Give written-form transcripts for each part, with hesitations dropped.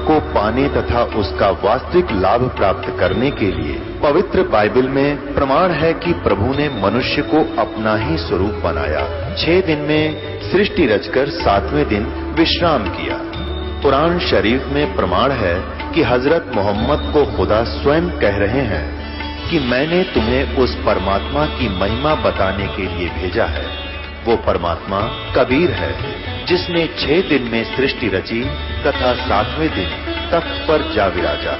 को पाने तथा उसका वास्तविक लाभ प्राप्त करने के लिए पवित्र बाइबल में प्रमाण है कि प्रभु ने मनुष्य को अपना ही स्वरूप बनाया। 6 दिन में सृष्टि रचकर 7वें दिन विश्राम किया। कुरान शरीफ में प्रमाण है कि हजरत मोहम्मद को खुदा स्वयं कह रहे हैं कि मैंने तुम्हें उस परमात्मा की महिमा बताने के लिए भेजा है। वो परमात्मा कबीर है जिसने 6 दिन में सृष्टि रची तथा 7वें दिन तख्त पर जा विराजा।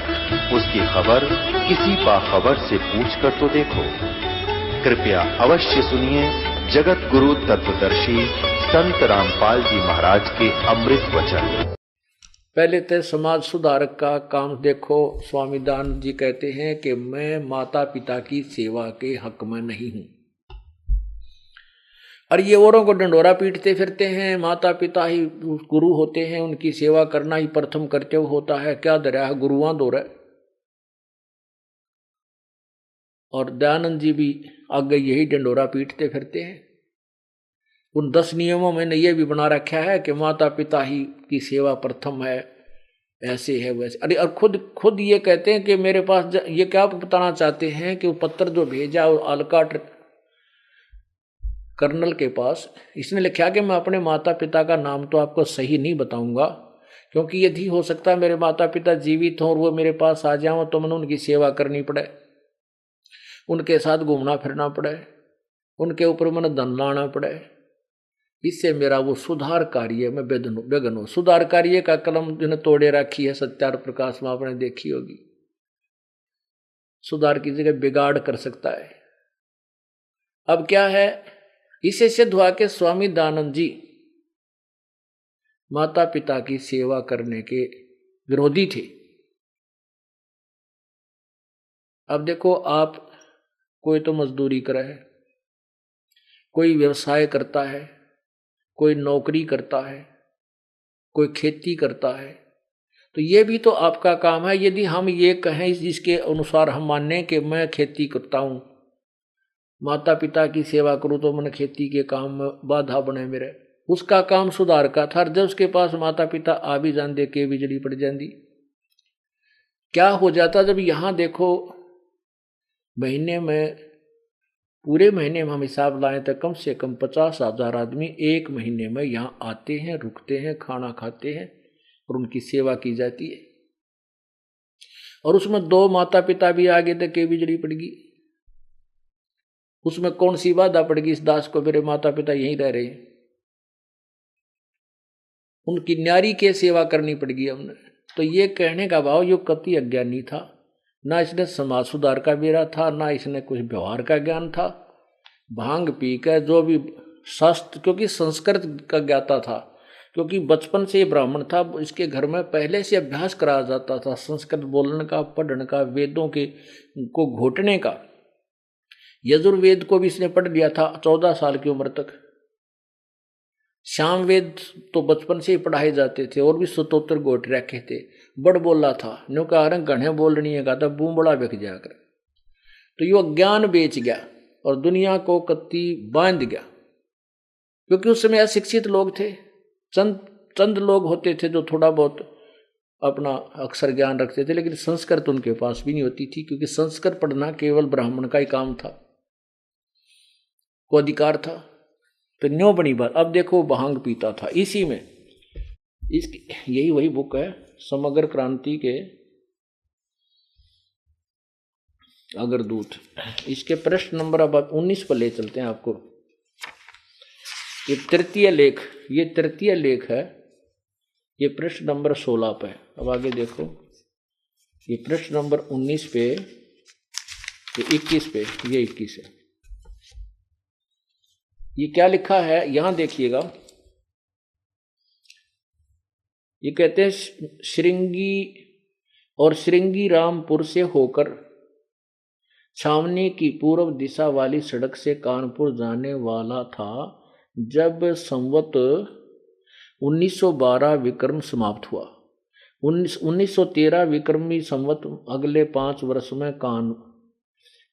उसकी खबर किसी बाखबर से पूछ कर तो देखो। कृपया अवश्य सुनिए जगत गुरु तत्वदर्शी संत रामपाल जी महाराज के अमृत वचन। पहले तो समाज सुधारक का काम देखो। स्वामी दानंद जी कहते हैं कि मैं माता पिता की सेवा के हक में नहीं हूं, और ये औरों को डंडोरा पीटते फिरते हैं। माता पिता ही गुरु होते हैं, उनकी सेवा करना ही प्रथम कर्तव्य होता है। क्या दरिया गुरुआं दो रहे। और दयानंद जी भी आगे यही डंडोरा पीटते फिरते हैं। उन 10 नियमों में ने ये भी बना रखा है कि माता पिता ही की सेवा प्रथम है, ऐसे है वैसे। अरे और खुद ये कहते हैं कि मेरे पास ये क्या बताना चाहते हैं कि वो पत्र जो भेजा वो आलकाट कर्नल के पास, इसने लिखा कि मैं अपने माता पिता का नाम तो आपको सही नहीं बताऊंगा, क्योंकि यदि हो सकता है मेरे माता पिता जीवित हों और वो मेरे पास आ जाओ तो मैंने उनकी सेवा करनी पड़े, उनके साथ घूमना फिरना पड़े, उनके ऊपर मैंने धन लाना पड़े। इससे मेरा वो सुधार कार्य में बेगन हो। सुधार कार्य का कलम जिन्हें तोड़े रखी है सत्यार प्रकाश में आपने देखी होगी। सुधार की जगह बिगाड़ कर सकता है। अब क्या है, इसे सिद्ध हुआ के स्वामी दानंद जी माता पिता की सेवा करने के विरोधी थे। अब देखो, आप कोई तो मजदूरी करे है, कोई व्यवसाय करता है, कोई नौकरी करता है, कोई खेती करता है, तो ये भी तो आपका काम है। यदि हम ये कहें जिसके अनुसार हम माने कि मैं खेती करता हूं, माता पिता की सेवा करूं, तो मैंने खेती के काम में बाधा बने मेरे। उसका काम सुधार का था। जब उसके पास माता पिता आ भी जाते के बिजली पड़ जाती, क्या हो जाता। जब यहां देखो महीने में, पूरे महीने में हम हिसाब लाएं तो कम से कम 50,000 आदमी एक महीने में यहाँ आते हैं, रुकते हैं, खाना खाते हैं और उनकी सेवा की जाती है। और उसमें 2 माता पिता भी आगे तक के बिजली पड़गी। उसमें कौन सी बाधा पड़गी इस दास को, मेरे माता पिता यहीं रह रहे हैं, उनकी न्यारी के सेवा करनी पड़गी हमने। तो ये कहने का भाव यो कति अज्ञानी था। ना इसने समाज सुधार का बेरा था, ना इसने कुछ व्यवहार का ज्ञान था। भांग पी कर जो भी शास्त्र, क्योंकि संस्कृत का ज्ञाता था, क्योंकि बचपन से ब्राह्मण था, इसके घर में पहले से अभ्यास कराया जाता था संस्कृत बोलने का, पढ़ने का, वेदों के को घोटने का। यजुर्वेद को भी इसने पढ़ लिया था 14 साल की उम्र तक। श्याम वेद तो बचपन से ही पढ़ाए जाते थे, और भी स्तोत्र घोट रखे थे। बड़ बोला था, न्यू कहा घने बोलनी है का, तब बूमबड़ा बिक जाकर। तो यो ज्ञान बेच गया और दुनिया को कत्ती बांध गया, क्योंकि उस समय अशिक्षित लोग थे। चंद लोग होते थे जो थोड़ा बहुत अपना अक्षर ज्ञान रखते थे, लेकिन संस्कृत उनके पास भी नहीं होती थी, क्योंकि संस्कृत पढ़ना केवल ब्राह्मण का ही काम था, को अधिकार था। तो न्यो बनी बात। अब देखो भांग पीता था, इसी में यही वही बुक है समग्र क्रांति के अग्रदूत। इसके प्रश्न नंबर अब 19 पर ले चलते हैं आपको। ये तृतीय लेख है। ये प्रश्न नंबर 16 पे। अब आगे देखो, ये प्रश्न नंबर 19 पे, ये 21 पे, ये 21 है। ये क्या लिखा है यहां देखिएगा। ये कहते हैं श्रृंगी रामपुर से होकर छावनी की पूर्व दिशा वाली सड़क से कानपुर जाने वाला था, जब संवत 1912 विक्रम समाप्त हुआ। 1913 विक्रमी संवत अगले 5 वर्ष में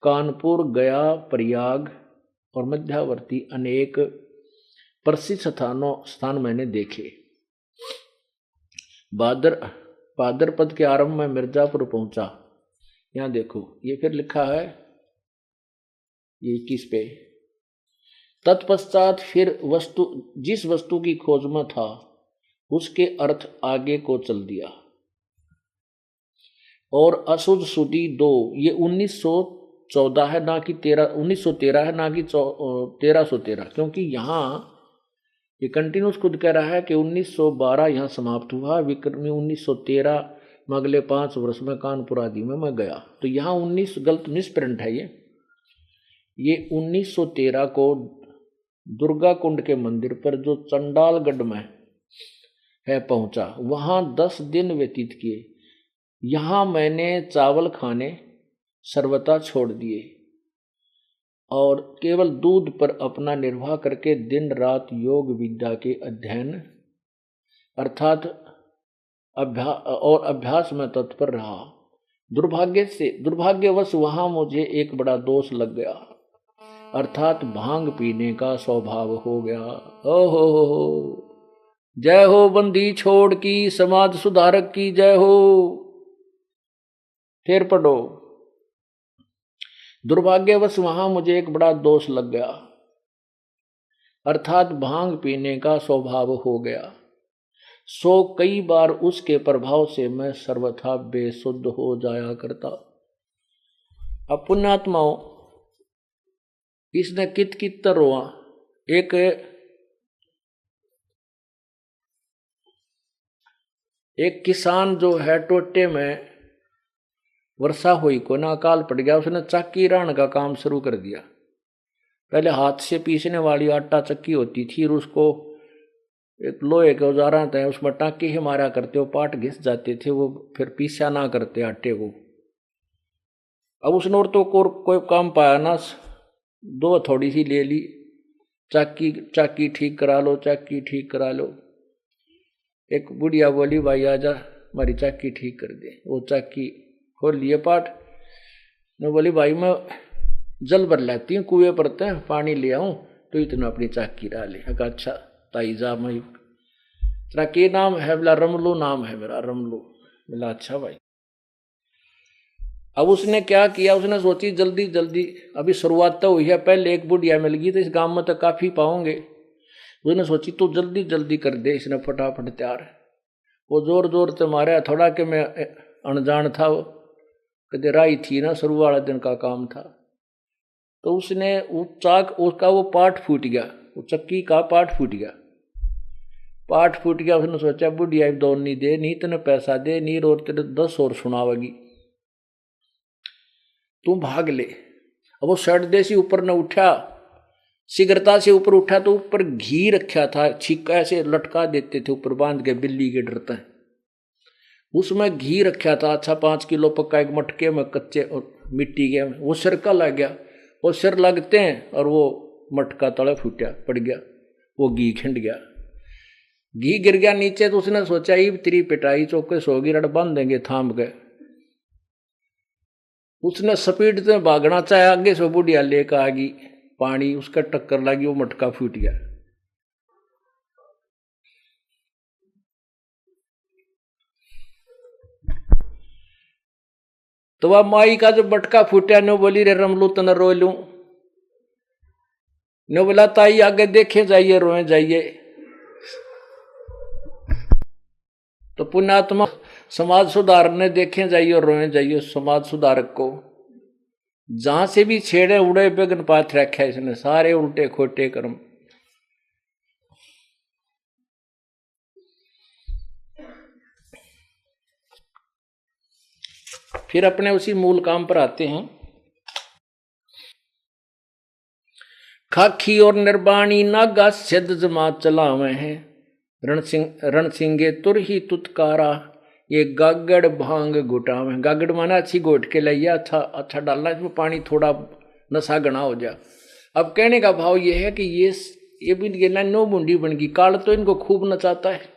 कानपुर, गया, प्रयाग और मध्यावर्ती अनेक प्रसिद्ध स्थान मैंने देखे। भाद्रपद के आरंभ में मिर्जापुर पहुंचा। यहां देखो ये फिर लिखा है ये 21 पे। तत्पश्चात फिर जिस वस्तु की खोज में था उसके अर्थ आगे को चल दिया। और असुद सुदी 2 ये 1914 है ना कि 1913 है ना कि 1313, क्योंकि यहाँ ये कंटिन्यूस खुद कह रहा है कि 1912 यहाँ समाप्त हुआ, विक्रमी 1913 में अगले 5 वर्ष में कानपुर आदि में मैं गया। तो यहाँ 19 गलत मिसप्रिंट है ये 1913 को दुर्गा कुंड के मंदिर पर जो चंडालगढ़ में है पहुंचा, वहां 10 दिन व्यतीत किए। यहाँ मैंने चावल खाने सर्वथा छोड़ दिए और केवल दूध पर अपना निर्वाह करके दिन रात योग विद्या के अध्ययन अर्थात अभ्यास में तत्पर रहा। दुर्भाग्यवश वहां मुझे एक बड़ा दोष लग गया, अर्थात भांग पीने का स्वभाव हो गया। ओहो, जय हो बंदी छोड़ की, समाज सुधारक की जय हो। फिर पढ़ो, दुर्भाग्यवश वहां मुझे एक बड़ा दोष लग गया, अर्थात भांग पीने का स्वभाव हो गया। सो कई बार उसके प्रभाव से मैं सर्वथा बेसुद्ध हो जाया करता। अब पुण्यात्माओं, इसने कित रोआ। एक किसान जो है टोटे में वर्षा हुई को ना अकाल पड़ गया, उसने चक्की राण का काम शुरू कर दिया। पहले हाथ से पीसने वाली आटा चक्की होती थी, और उसको एक लोहे के औजारा थे, उसमें टाँके ही मारा करते, वो पाट घिस जाते थे, वो फिर पीसा ना करते आटे को। अब उसने और तो कोई काम पाया ना, 2 थोड़ी सी ले ली, चक्की ठीक करा लो, चक्की ठीक करा लो। एक बुढ़िया बोली, भाई आजा हमारी चक्की ठीक कर दे। वो चक्की खोल लिए पाट ने, बोली भाई मैं जल भर लेती हूँ, कुएं पर पानी ले आऊं तो इतना अपनी चक्की डाले। अच्छा ताई जा, मैं तेरा के नाम है? बोला रमलू नाम है मेरा, रमलू। बोला अच्छा भाई। अब उसने क्या किया, उसने सोची जल्दी जल्दी, अभी शुरुआत तो हुई है, पहले एक बुढ़िया मिल गई तो इस गांव में तो काफी पाओगे। उसने सोची तो जल्दी जल्दी कर दे, इसने फटाफट तैयार। वो जोर जोर से मारा, थोड़ा कि मैं अनजान था, वो कदे राई थी ना, शुरू वाला दिन का काम था। तो उसने उसका वो पार्ट फूट गया, वो चक्की का पार्ट फूट गया। उसने सोचा बुढ़िया दौड़ नहीं दे, नहीं तेने पैसा दे, नहीं और तेरे 10 और सुनावेगी, तू भाग ले। अब वो सड़ देसी ऊपर न उठा, शीघ्रता से ऊपर उठा तो ऊपर घी रखा था, छिक्का ऐसे लटका देते थे ऊपर बांध के, बिल्ली के डरते हैं। उसमें घी रखा था, अच्छा 5 किलो पक्का, एक मटके में कच्चे मिट्टी के। वो सिरका लग गया, वो सिर लगते हैं और वो मटका तले फूटा पड़ गया, वो घी खिंड गया, घी गिर गया नीचे। तो उसने सोचा ये तेरी पिटाई चौकस होगी, रड़ बांध देंगे थाम के। उसने स्पीड से भागना चाहे, आगे से बुढ़िया लेकर आ गई, पानी उसका टक्कर लगी, वो मटका फूट गया। तो वह माई का जो मटका फूटा, नो बोली रे रमलू तन रो लूं, नो बोला ताई आगे देखे जाइए, रोए जाइए। तो पुण्यात्मा समाज सुधारने देखे जाइए और रोए जाइए। समाज सुधारक को जहां से भी छेड़े उड़े बेगन पाथ रखा इसने, सारे उल्टे खोटे कर्म। फिर अपने उसी मूल काम पर आते हैं। खाखी और निर्बाणी नागा सिद्ध जमात चलावे हैं, रणसिंगे तुर ही तुतकारा, ये गागड़ भांग घुटावे। गागड़ माना अच्छी घोट के लिया, अच्छा डालना, इसमें पानी थोड़ा नशा गना हो जाए। अब कहने का भाव ये है कि ये भी नो मुंडी बन गई, काल तो इनको खूब नचाता है,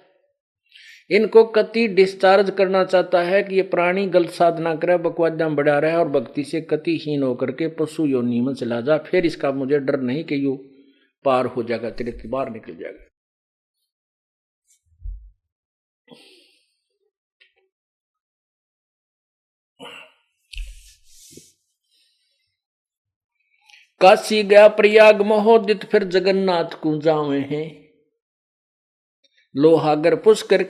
इनको कति डिस्चार्ज करना चाहता है कि ये प्राणी गलत साधना करे, बकवादा में बढ़ा रहे और भक्ति से कतिहीन होकर के पशु योनि में चला जा। फिर इसका मुझे डर नहीं कि यू पार हो जाएगा, तेरे से बाहर निकल जाएगा। काशी गया प्रयाग महोदित, फिर जगन्नाथ को जावे हैं। लोहागर पुष्कर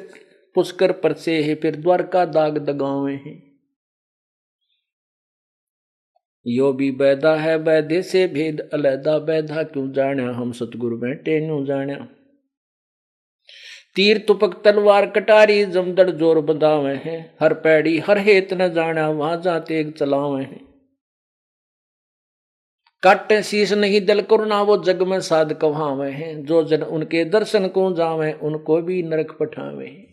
पुष्कर परसे है, फिर द्वारका दाग दगावे हैं। यो भी बैदा है बैदे से भेद अलैदा, बैदा क्यों जाण्या हम सतगुरु बैठे न्यू जाण्या। तीर तुपक तलवार कटारी, जमदड़ जोर बदावे हैं। हर पैड़ी हर हेत न जाण्या, वहां जाते एक चलावे हैं। काटे शीश नहीं दल करुणा, वो जग में साध कहावे हैं। जो जन उनके दर्शन को जावे, उनको भी नरक पठावे हैं।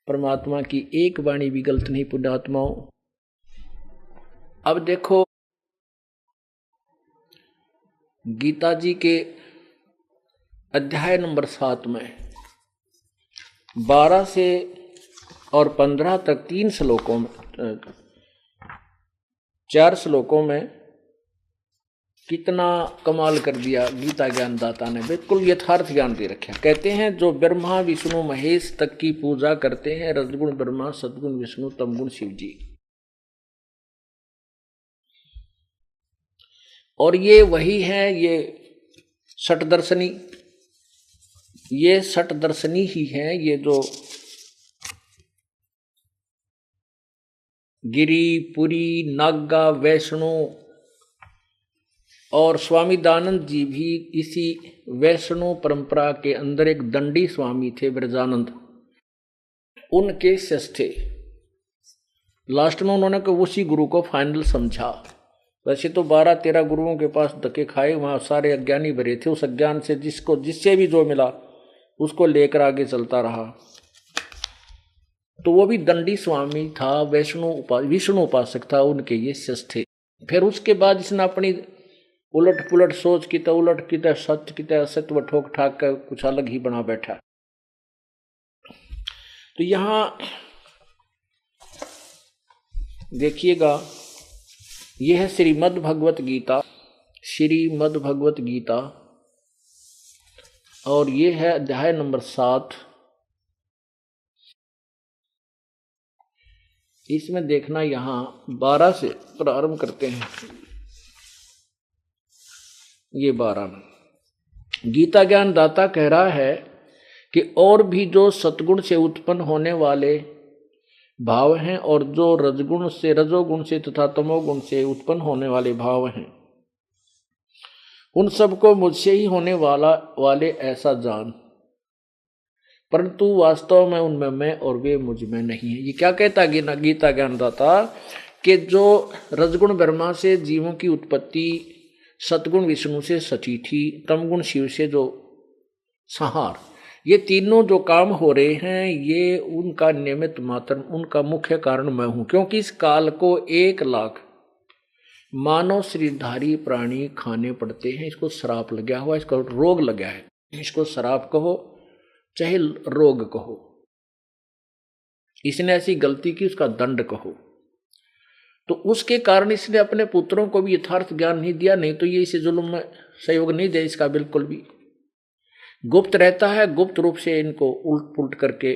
परमात्मा की एक वाणी भी गलत नहीं पुण्यात्माओं। अब देखो गीता जी के अध्याय नंबर 7 में 12 से और 15 तक 3 श्लोकों में 4 श्लोकों में कितना कमाल कर दिया गीता ज्ञानदाता ने। बिल्कुल यथार्थ ज्ञान दे रखा। कहते हैं जो ब्रह्मा विष्णु महेश तक की पूजा करते हैं, रजगुण ब्रह्मा सदगुण विष्णु तमगुण शिव जी, और ये वही है, ये षटदर्शनी, ये षटदर्शनी ही है। ये जो गिरी पुरी नागा वैष्णो, और स्वामी दानंद जी भी इसी वैष्णो परंपरा के अंदर एक दंडी स्वामी थे ब्रजानंद, उनके शिष्य थे। लास्ट में उन्होंने उसी गुरु को फाइनल समझा। वैसे तो 12-13 गुरुओं के पास धक्के खाए, वहां सारे अज्ञानी भरे थे। उस अज्ञान से जिससे भी जो मिला उसको लेकर आगे चलता रहा। तो वो भी दंडी स्वामी था, विष्णु उपासक था, उनके ये शिष्य थे। फिर उसके बाद इसने अपनी उलट पुलट सोच की तो उलट की तो सत्य की तो असत्य ठोक ठाक कर कुछ अलग ही बना बैठा। तो यहां देखिएगा, यह है श्रीमद् भगवत गीता, श्रीमद् भगवत गीता, और यह है अध्याय नंबर 7। इसमें देखना, यहां 12 से प्रारंभ करते हैं। ये 12 में गीता ज्ञान दाता कह रहा है कि और भी जो सतगुण से उत्पन्न होने वाले भाव हैं और जो रजोगुण से तथा तमोगुण से उत्पन्न होने वाले भाव हैं, उन सबको मुझसे ही होने वाले ऐसा जान, परंतु वास्तव में उनमें मैं और वे मुझ में नहीं है। ये क्या कहता गीता ज्ञानदाता कि जो रजगुण ब्रह्मा से जीवों की उत्पत्ति, सतगुण विष्णु से सची थी, तमगुण शिव से जो संहार, ये तीनों जो काम हो रहे हैं, ये उनका निमित्त मात्र, उनका मुख्य कारण मैं हूं। क्योंकि इस काल को 1 लाख मानव शरीरधारी प्राणी खाने पड़ते हैं। इसको श्राप लगा हुआ, इसको रोग लगा है। इसको श्राप कहो चाहे रोग कहो, इसने ऐसी गलती की उसका दंड कहो। तो उसके कारण इसने अपने पुत्रों को भी यथार्थ ज्ञान नहीं दिया, नहीं तो ये इसे जुल्म में सहयोग नहीं दे इसका बिल्कुल भी। गुप्त रहता है, गुप्त रूप से इनको उल्ट पुलट करके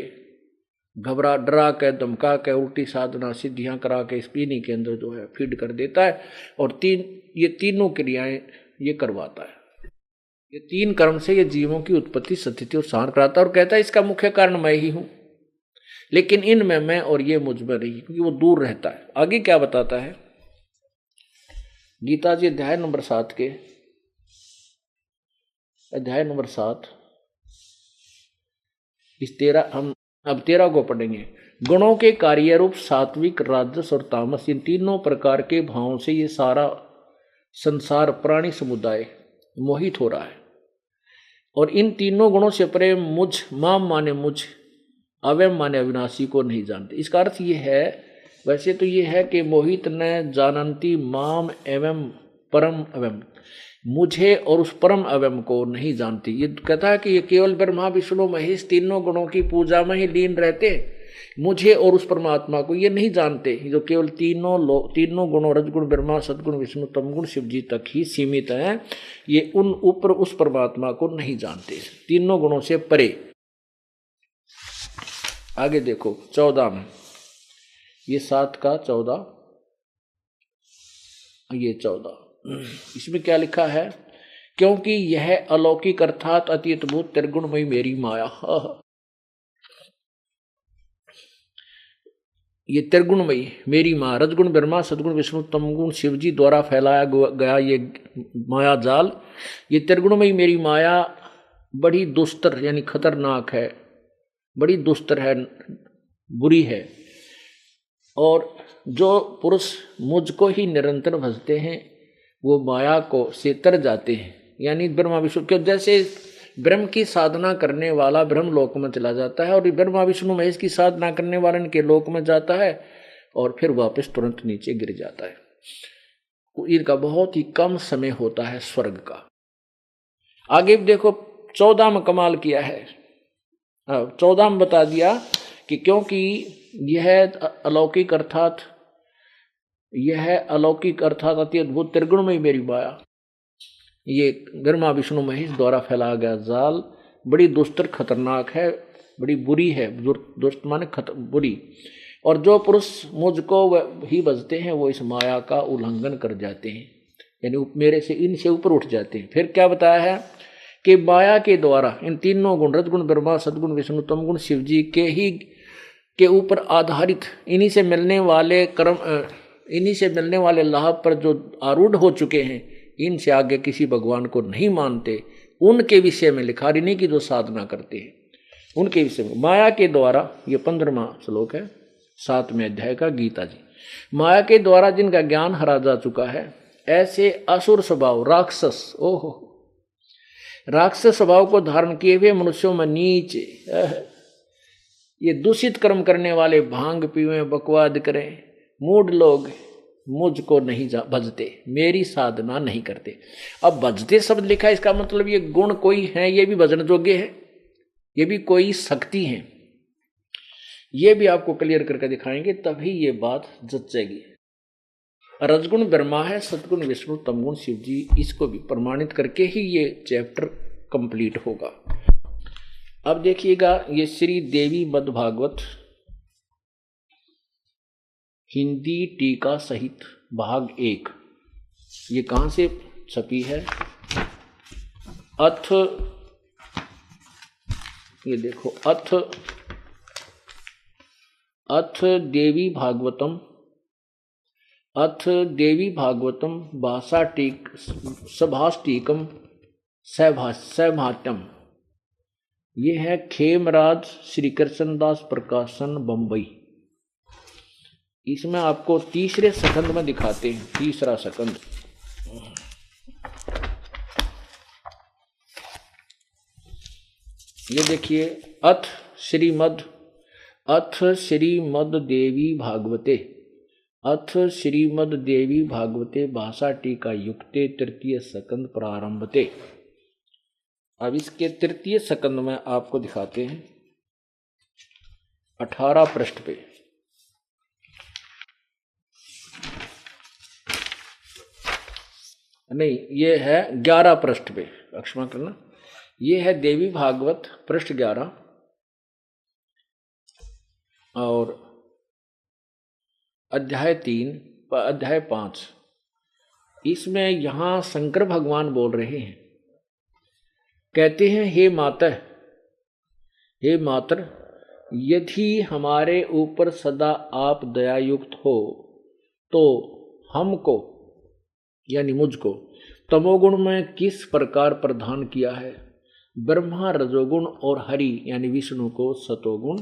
घबरा डरा के धमका के उल्टी साधना सिद्धियां करा के स्पिनी के अंदर जो है फीड कर देता है। और ये तीनों क्रियाएं ये करवाता है। ये 3 कर्म से ये जीवों की उत्पत्ति स्थिति और संहार कराता है, और कहता है इसका मुख्य कारण मैं ही हूं, लेकिन इनमें मैं और ये मुझ में नहीं, क्योंकि वो दूर रहता है। आगे क्या बताता है गीता जी अध्याय नंबर 7 के अध्याय नंबर 7 इस 13 हम अब 13 को पढ़ेंगे। गुणों के कार्य रूप सात्विक, राजस और तामस, इन तीनों प्रकार के भावों से ये सारा संसार प्राणी समुदाय मोहित हो रहा है। और इन तीनों गुणों से परे मुझ, माम माने मुझ, अवयम माने अविनाशी को नहीं जानते। इसका अर्थ ये है, वैसे तो ये है कि मोहित न जानंती माम एवं परम अवयम, मुझे और उस परम अवयम को नहीं जानती। ये कहता है कि ये केवल ब्रह्मा विष्णु महेश तीनों गुणों की पूजा में ही लीन रहते, मुझे और उस परमात्मा को ये नहीं जानते। जो केवल तीनों गुणों रजगुण ब्रह्मा सदगुण विष्णु तमगुण शिव जी तक ही सीमित हैं, ये उन ऊपर उस परमात्मा को नहीं जानते, तीनों गुणों से परे। आगे देखो 14 में, ये 7 का 14, ये 14 इसमें क्या लिखा है, क्योंकि यह अलौकिक अर्थात अति अद्भुत त्रिगुणमयी मेरी माया। ये त्रिगुणमयी मेरी माँ, रजगुण ब्रह्मा, सदगुण विष्णु, तमगुण शिवजी द्वारा फैलाया गया ये माया जाल, ये त्रिगुणमयी मेरी माया बड़ी दुस्तर यानी खतरनाक है, बड़ी दुस्तर है, बुरी है। और जो पुरुष मुझको ही निरंतर भजते हैं वो माया को से तर जाते हैं, यानी ब्रह्मा विष्णु क्यों, जैसे ब्रह्म की साधना करने वाला ब्रह्म लोक में चला जाता है और ब्रह्मा विष्णु महेश की साधना करने वाले इनके लोक में जाता है और फिर वापस तुरंत नीचे गिर जाता है। इनका बहुत ही कम समय होता है स्वर्ग का। आगे देखो 14 में कमाल किया है, 14 में बता दिया कि क्योंकि यह अलौकिक अर्थात अति अद्भुत त्रिगुणमयी मेरी माया, ये ब्रह्मा विष्णु महेश द्वारा फैलाया गया जाल बड़ी दुस्तर खतरनाक है, बड़ी बुरी है, दुष्ट माने बुरी। और जो पुरुष मुझको ही भजते हैं वो इस माया का उल्लंघन कर जाते हैं, यानी मेरे से इनसे ऊपर उठ जाते हैं। फिर क्या बताया है कि माया के द्वारा इन तीनों गुण रजगुण ब्रह्मा, सदगुण विष्णु, तमगुण शिवजी के ऊपर आधारित इन्हीं से मिलने वाले कर्म, इन्हीं से मिलने वाले लाभ पर जो आरूढ़ हो चुके हैं, इनसे आगे किसी भगवान को नहीं मानते, उनके विषय में लिखा, इन्हीं की जो साधना करते हैं उनके विषय में माया के द्वारा, ये 15वां श्लोक है 7वें अध्याय का गीता जी। माया के द्वारा जिनका ज्ञान हरा जा चुका है, ऐसे असुर स्वभाव राक्षस, ओहो राक्षस स्वभाव को धारण किए हुए मनुष्यों में नीच, ये दूषित कर्म करने वाले, भांग पीवे, बकवाद करें, मूढ़ लोग मुझको नहीं भजते, मेरी साधना नहीं करते। अब भजते शब्द लिखा है, इसका मतलब ये गुण कोई है, ये भी भजन योग्य है, ये भी कोई शक्ति है, ये भी आपको क्लियर करके दिखाएंगे, तभी ये बात जचेगी। रजगुण ब्रह्मा है, सदगुण विष्णु, तमगुण शिव जी, इसको भी प्रमाणित करके ही ये चैप्टर कंप्लीट होगा। अब देखिएगा, ये श्री देवी मद भागवत हिंदी टीका सहित भाग 1, ये कहाँ से छपी है? अथ, ये देखो अथ देवी भागवतम भाषा टीक सभाष टीकम सैभाट्यम, ये है खेमराज श्री कृष्णदास प्रकाशन बंबई। इसमें आपको तीसरे सेकंड में दिखाते हैं, तीसरा सेकंड। ये देखिए, अथ श्रीमद देवी भागवते भाषा टीका युक्ते तृतीय सेकंद प्रारंभते। अब इसके तृतीय सेकंड में आपको दिखाते हैं 18 पृष्ठ पे। नहीं, ये है 11 पृष्ठ पे, क्षमा करना, ये है देवी भागवत पृष्ठ 11 और अध्याय 3 अध्याय 5। इसमें यहां शंकर भगवान बोल रहे हैं, कहते हैं, हे मातर, यदि हमारे ऊपर सदा आप दयायुक्त हो तो हमको यानी मुझको तमोगुण में किस प्रकार प्रदान किया है, ब्रह्मा रजोगुण और हरि यानी विष्णु को सतोगुण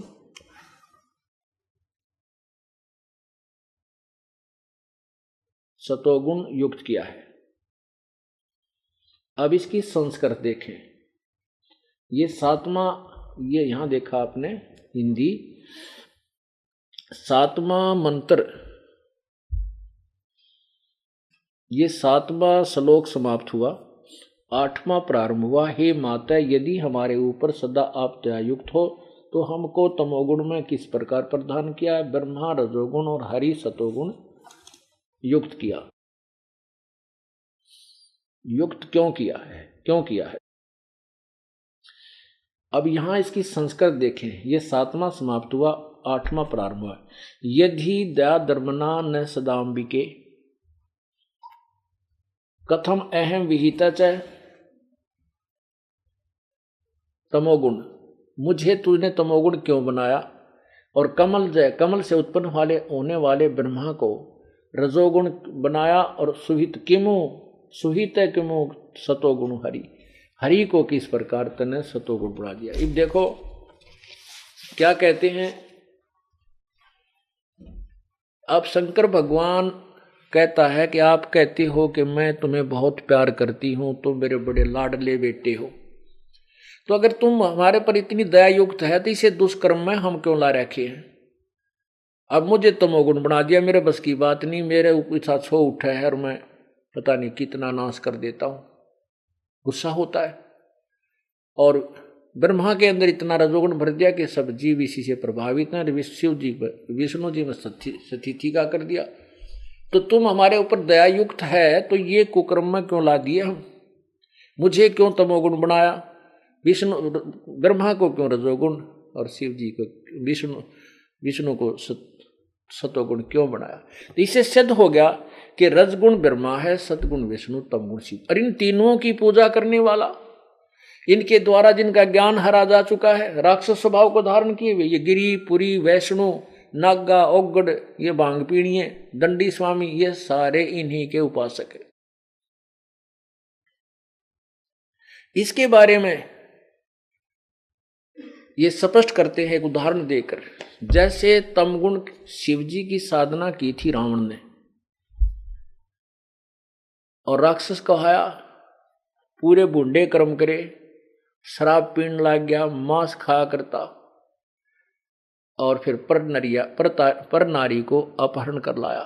युक्त किया है। अब इसकी संस्कृत देखें, ये 7वां, ये यहां देखा आपने हिंदी, 7वां मंत्र, ये 7वां श्लोक समाप्त हुआ, 8वां प्रारंभ हुआ। हे माता, यदि हमारे ऊपर सदा आप दयायुक्त हो तो हमको तमोगुण में किस प्रकार प्रदान किया है, ब्रह्मा रजोगुण और हरि सतोगुण युक्त किया। युक्त क्यों किया है? अब यहां इसकी संस्कृत देखें, ये 7वां समाप्त हुआ, 8वां प्रारंभ हुआ। यदि दया धर्मना न सदाम्बिके, कथम अहम विहिता च तमोगुण, मुझे तूने तमोगुण क्यों बनाया, और कमल से उत्पन्न होने वाले ब्रह्मा को रजोगुण बनाया, और सुहित किमु सतोगुण हरि को किस प्रकार तने सतोगुण बना दिया। अब देखो क्या कहते हैं। अब शंकर भगवान कहता है कि आप कहते हो कि मैं तुम्हें बहुत प्यार करती हूं, तुम मेरे बड़े लाडले बेटे हो, तो अगर तुम हमारे पर इतनी दया युक्त है तो इसे दुष्कर्म में हम क्यों ला रखे हैं। अब मुझे तमोगुण बना दिया, मेरे बस की बात नहीं, मेरे ऊपर छो उठा है और मैं पता नहीं कितना नाश कर देता हूं। गुस्सा होता है, और ब्रह्मा के अंदर इतना रजोगुण भर दिया कि सब जीव इसी से प्रभावित हैं। शिव जी विष्णु जी में स्थिति का कर दिया। तो तुम हमारे ऊपर दया युक्त है तो ये कुकर्म में क्यों ला दिए हम, मुझे क्यों तमोगुण बनाया, ब्रह्मा को क्यों रजोगुण, और शिव जी को विष्णु को सतोगुण क्यों बनाया। तो इससे सिद्ध हो गया कि रजगुण ब्रह्मा है, सतगुण विष्णु, तमगुण शिव। और इन तीनों की पूजा करने वाला, इनके द्वारा जिनका ज्ञान हरा जा चुका है, राक्षस स्वभाव को धारण किए हुए, ये गिरी पुरी वैष्णु नागा ओगड़, ये भांग पीणिये दंडी स्वामी, ये सारे इन्हीं के उपासक है। इसके बारे में ये स्पष्ट करते हैं एक उदाहरण देकर। जैसे तमगुण शिवजी की साधना की थी रावण ने, और राक्षस कहाया, पूरे बुंडे कर्म करे, शराब पीण लग गया, मांस खाया करता, और फिर पर नारी को अपहरण कर लाया,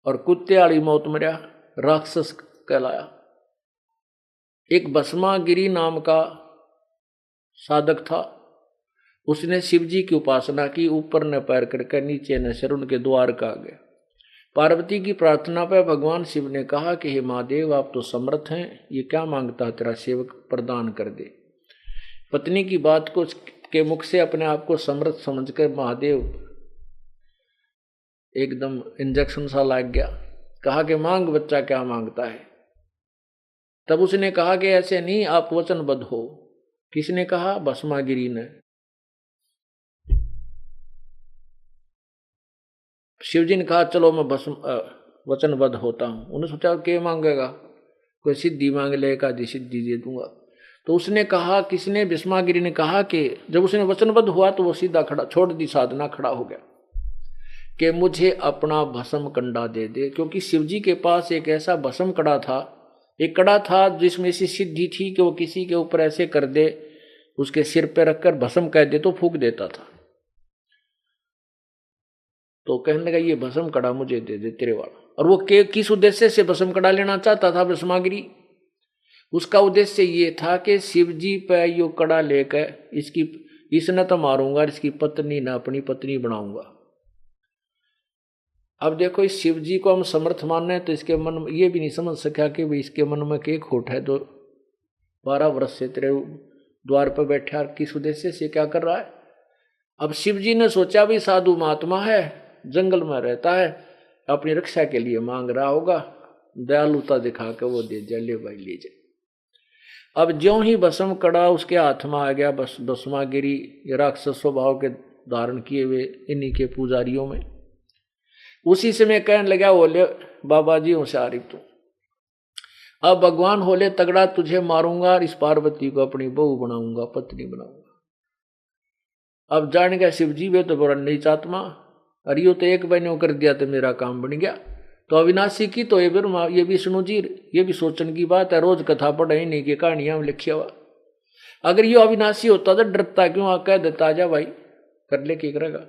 और कुत्ते वाली मौत मरिया, राक्षस कहलाया। एक भस्मागिरी नाम का साधक था, उसने शिवजी की उपासना की, ऊपर न पैर करके नीचे न सिर, उनके द्वार का आगे। पार्वती की प्रार्थना पर भगवान शिव ने कहा कि हे महादेव, आप तो समर्थ हैं, ये क्या मांगता है तेरा सेवक, प्रदान कर दे। पत्नी की बात को के मुख से अपने आप को समर्थ समझकर महादेव एकदम इंजेक्शन सा लग गया। कहा कि मांग बच्चा, क्या मांगता है। तब उसने कहा कि ऐसे नहीं, आप वचनबद्ध हो। किसने कहा? भस्मागिरी ने। शिवजी ने कहा चलो मैं वचनबद्ध होता हूं। उन्होंने सोचा क्या मांगेगा, कोई सिद्धि मांग ले, एक आधी सिद्धि दे दूंगा। तो उसने कहा, किसने? भस्मागिरी ने कहा कि जब उसने वचनबद्ध हुआ तो वो सीधा खड़ा, छोड़ दी साधना, खड़ा हो गया कि मुझे अपना भस्म कंडा दे दे। क्योंकि शिवजी के पास एक ऐसा भस्म कड़ा था, एक कड़ा था जिसमें ऐसी सिद्धि थी कि वो किसी के ऊपर ऐसे कर दे, उसके सिर पे रखकर भस्म कह दे तो फूंक देता था। तो कहने लगा ये भस्म कड़ा मुझे दे दे तेरे वाला। और वो किस उद्देश्य से भस्म कड़ा लेना चाहता था भस्मागिरी? उसका उद्देश्य ये था कि शिवजी पे यो कड़ा लेकर इसने तो मारूंगा, इसकी पत्नी ना अपनी पत्नी बनाऊंगा। अब देखो, इस शिवजी को हम समर्थ मानने तो इसके मन में ये भी नहीं समझ सका कि भाई इसके मन में क्या खोट है। तो 12 वर्ष से तेरे द्वार पर बैठा, किस उद्देश्य से क्या कर रहा है? अब शिवजी ने सोचा भी साधु महात्मा है, जंगल में रहता है, अपनी रक्षा के लिए मांग रहा होगा, दयालुता दिखा के वो दे दिया, ले भाई ले जा। अब ज्यों ही भस्म कड़ा उसके हाथ में आ गया, बस भस्मागिरी राक्षस स्वभाव के धारण किए हुए इन्हीं के पुजारियों में, उसी समय कहने लगा, बोले बाबा जी होशियारी तू, अब भगवान होले तगड़ा, तुझे मारूंगा और इस पार्वती को अपनी बहू बनाऊंगा, पत्नी बनाऊंगा। अब जान गया शिवजी वे तो बड़ा नीच आत्मा, अरे यो तो एक बहनों कर दिया तो मेरा काम बन गया। तो अविनाशी की तो ये विष्णु जी, ये भी सोचने की बात है, रोज कथा पढ़े नहीं की कहानियां में लिखिया हुआ। अगर ये अविनाशी होता तो डरता क्यों, आ कह देता जा भाई कर ले, क्या करेगा।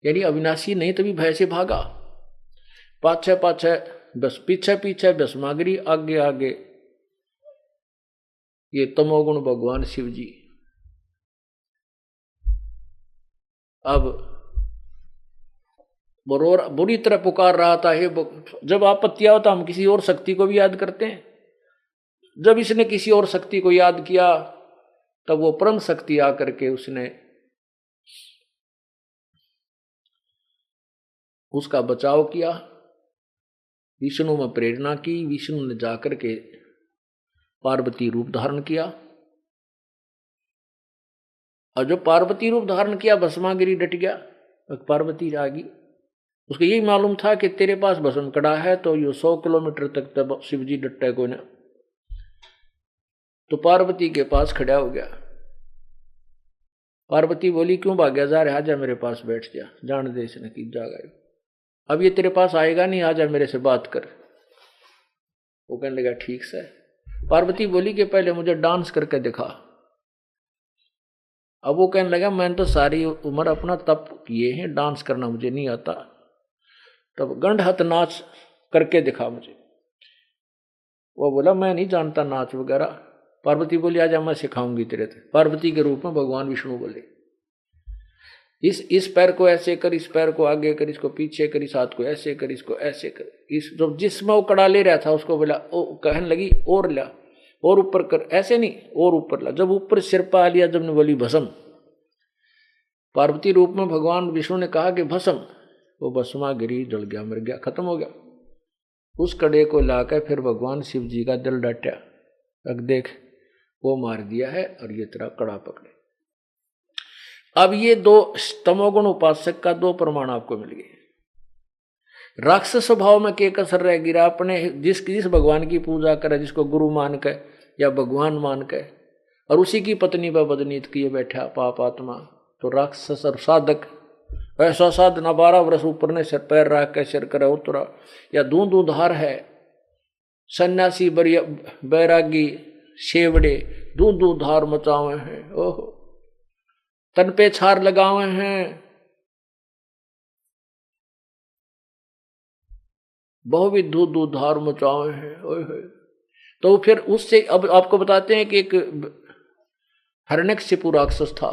यानी अविनाशी नहीं तभी भय से भागा, पाछे पाछे बस पीछे पीछे भस्मागिरी, आगे आगे ये तमोगुण भगवान शिव जी। अब बुरी तरह पुकार रहा था, हे जब आपत्ति होता हम किसी और शक्ति को भी याद करते हैं। जब इसने किसी और शक्ति को याद किया तब वो परम शक्ति आकर के उसने उसका बचाव किया। विष्णु में प्रेरणा की। विष्णु ने जाकर के पार्वती रूप धारण किया, और जो पार्वती रूप धारण किया भस्मागिरी डट गया, पार्वती आ गई। उसको यही मालूम था कि तेरे पास भस्म कड़ा है तो ये 100 किलोमीटर तक तब शिवजी डटे को ना, तो पार्वती के पास खड़ा हो गया। पार्वती बोली क्यों भाग्या जा रहा, आजा मेरे पास बैठ जा, जान दे इसने की जागा, अब ये तेरे पास आएगा नहीं, आजा मेरे से बात कर। वो कहने लगा ठीक से। पार्वती बोली कि पहले मुझे डांस करके दिखा। अब वो कहने लगा मैंने तो सारी उम्र अपना तप किए हैं, डांस करना मुझे नहीं आता, तब गंड हाथ नाच करके दिखा मुझे। वो बोला मैं नहीं जानता नाच वगैरह। पार्वती बोली आजा मैं सिखाऊंगी तेरे से। पार्वती के रूप में भगवान विष्णु बोले इस पैर को ऐसे कर, इस पैर को आगे कर, इसको पीछे कर, इस हाथ को ऐसे कर, इसको ऐसे कर। इस जब जिसमें वो कड़ा ले रहा था उसको बोला, ओ कहने लगी और ला, और ऊपर कर, ऐसे नहीं और ऊपर ला। जब ऊपर सिर पा लिया, जब ने बोली भस्म, पार्वती रूप में भगवान विष्णु ने कहा कि भस्म, वो भस्मा गिरी, जल गया, मर गया, खत्म हो गया। उस कड़े को लाकर फिर भगवान शिव जी का दिल डाटा, अब देख वो मार दिया है और ये तेरा कड़ा पकड़े। अब ये दो तमोगुण उपासक का दो प्रमाण आपको मिल गए। राक्षस स्वभाव में के कसर रह गिरा, अपने जिस भगवान की पूजा करे, जिसको गुरु मान के या भगवान मान के, और उसी की पत्नी पर बदनीत किए बैठा पाप आत्मा, तो राक्षस और साधक ऐसा साधना 12 वर्ष ऊपर ने सिर पैर रख के सिर करे उतरा, या दूं धार है सन्यासी बैरागी शेवड़े दूं धार मचावे हैं, ओहो तन पे छार लगावे हैं, बहुविध दूं धार मचावे हैं, ओहे। तो फिर उससे अब आपको बताते हैं कि एक हिरण्यकशिपु राक्षस था,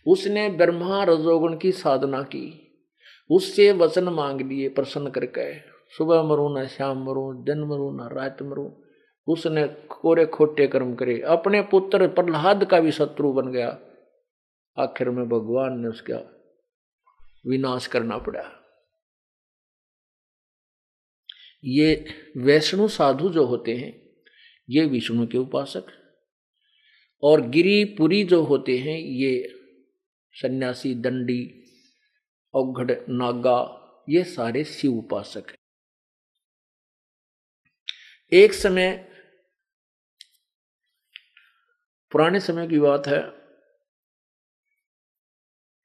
उसने ब्रह्मा रजोगुण की साधना की, उससे वचन मांग लिए प्रसन्न करके, सुबह मरूं ना शाम मरूं, दिन मरूं ना रात मरूं। उसने कोरे खोटे कर्म करे, अपने पुत्र प्रहलाद का भी शत्रु बन गया। आखिर में भगवान ने उसका विनाश करना पड़ा। ये वैष्णु साधु जो होते हैं ये विष्णु के उपासक, और गिरिपुरी जो होते हैं ये सन्यासी, दंडी, औघड़, नागा, ये सारे शिव उपासक हैं। एक समय पुराने समय की बात है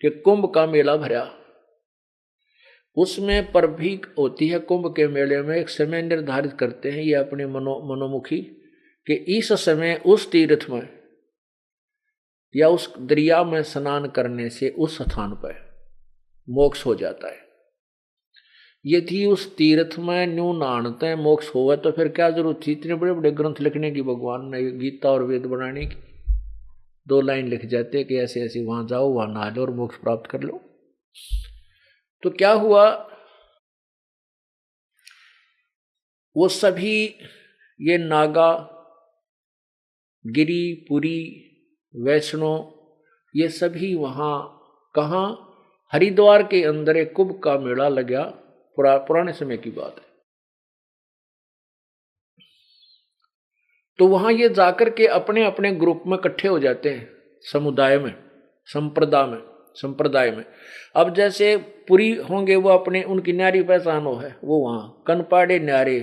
कि कुंभ का मेला भरा, उसमें परभी होती है। कुंभ के मेले में एक समय निर्धारित करते हैं ये अपने मनोमुखी कि इस समय उस तीर्थ में या उस दरिया में स्नान करने से उस स्थान पर मोक्ष हो जाता है। यदि उस तीर्थ में न्यू नहाते मोक्ष होगा तो फिर क्या जरूरत थी इतने बड़े बड़े ग्रंथ लिखने की, भगवान ने गीता और वेद बनाने की। 2 लाइन लिख जाते कि ऐसे ऐसे वहां जाओ, वहां नहा लो और मोक्ष प्राप्त कर लो। तो क्या हुआ, वो सभी ये नागा, गिरी, पुरी, वैष्णव, ये सभी वहां कहाँ, हरिद्वार के अंदर एक कुंभ का मेला लगा। पुराने समय की बात है। तो वहां ये जाकर के अपने अपने ग्रुप में इकट्ठे हो जाते हैं, समुदाय में, संप्रदाय में। अब जैसे पुरी होंगे वो अपने, उनकी न्यारी पहचान हो है, वो वहां कनपाड़े न्यारे,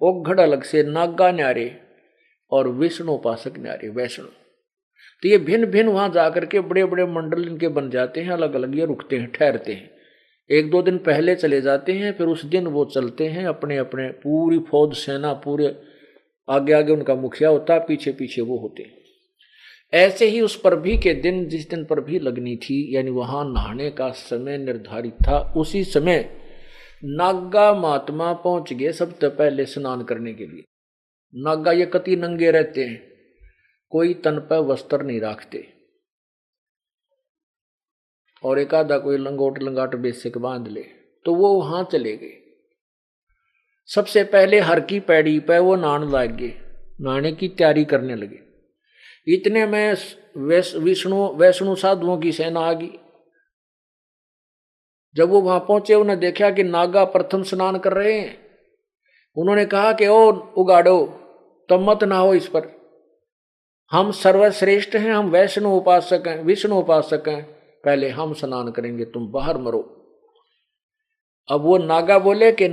औघड़ अलग से, नागा न्यारे और विष्णु उपासक न्यारे वैष्णव। तो ये भिन्न भिन्न वहां जाकर के बड़े बड़े मंडल इनके बन जाते हैं, अलग अलग ये रुकते हैं, ठहरते हैं। 1-2 दिन पहले चले जाते हैं, फिर उस दिन वो चलते हैं अपने अपने, पूरी फौज सेना, पूरे आगे आगे उनका मुखिया होता है, पीछे पीछे वो होते हैं। ऐसे ही उस परभी के दिन, जिस दिन परभी लगनी थी, यानी वहां नहाने का समय निर्धारित था, उसी समय नागा महात्मा पहुंच गए सबसे पहले स्नान करने के लिए। नागा ये कति नंगे रहते हैं, कोई तन पर वस्त्र नहीं रखते, और एक आधा कोई लंगाट बेसिक बांध ले। तो वो वहां चले गए। सबसे पहले हर की पैड़ी पे वो नहाने लग गए, नहाने की तैयारी करने लगे। इतने में वैष्णु साधुओं की सेना आ गई। जब वो वहां पहुंचे, उन्हें देखा कि नागा प्रथम स्नान कर रहे हैं, उन्होंने कहा कि ओ उगाड़ो, तुम मत ना हो इस पर, हम सर्वश्रेष्ठ हैं, हम वैष्णव उपासक हैं, विष्णु उपासक हैं, पहले हम स्नान करेंगे, तुम बाहर मरो। अब वो नागा बोले कि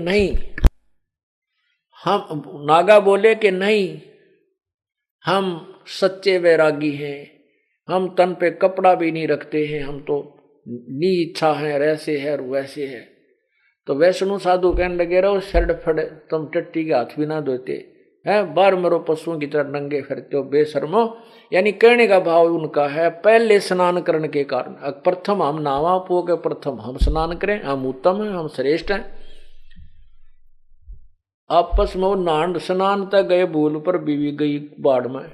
नहीं, हम सच्चे वैरागी हैं, हम तन पे कपड़ा भी नहीं रखते हैं, हम तो नी इच्छा है, ऐसे है और वैसे है। तो वैष्णु साधु कहने लगे, रहो शर्ट फड़, तुम टट्टी के हाथ भी ना धोते हैं, बार मरो पशुओं की तरह नंगे फिरते हो बेशर्मो। यानी कहने का भाव उनका है, पहले स्नान करने के कारण, प्रथम हम नावा पो के प्रथम हम स्नान करें, हम उत्तम हैं, हम श्रेष्ठ हैं। आपस में वो नान स्नान तक गए, भूल पर बीवी गई बाढ़ में,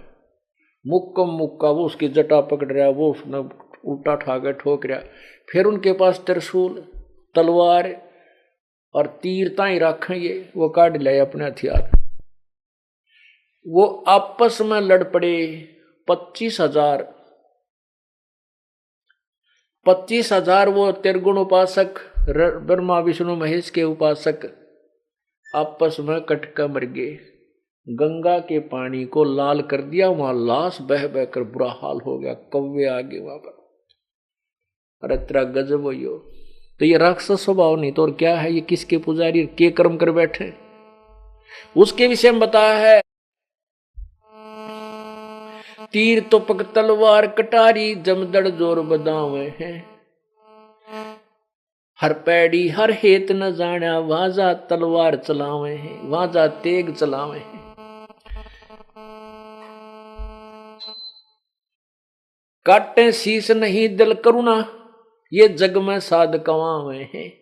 मुक्का वो उसकी जटा पकड़ रहा, वो उसने उल्टा ठाकर ठोक रहा। फिर उनके पास त्रिशूल, तलवार और तीर ताई रखें, ये वो काट लाए अपने हथियार। वो आपस में लड़ पड़े। 25,000 वो त्रिगुण उपासक, ब्रह्मा विष्णु महेश के उपासक आपस में कटका मर गए। गंगा के पानी को लाल कर दिया, वहां लाश बह बह कर बुरा हाल हो गया, कौवे आ गए वहां पर। अरे तेरा गजब हो यो, तो ये राक्षस स्वभाव नहीं तो और क्या है, ये किसके पुजारी के कर्म कर बैठे। उसके विषय में बताया है, तीर तुपक तलवार कटारी जमदड़ जोर बदावे हैं, हर पैड़ी हर हेत न जाना, वाजा तलवार चलावे हैं, वाजा तेग चलावे हैं। काटे शीश नहीं दिल करुणा, ये जग में साध कवावे हैं,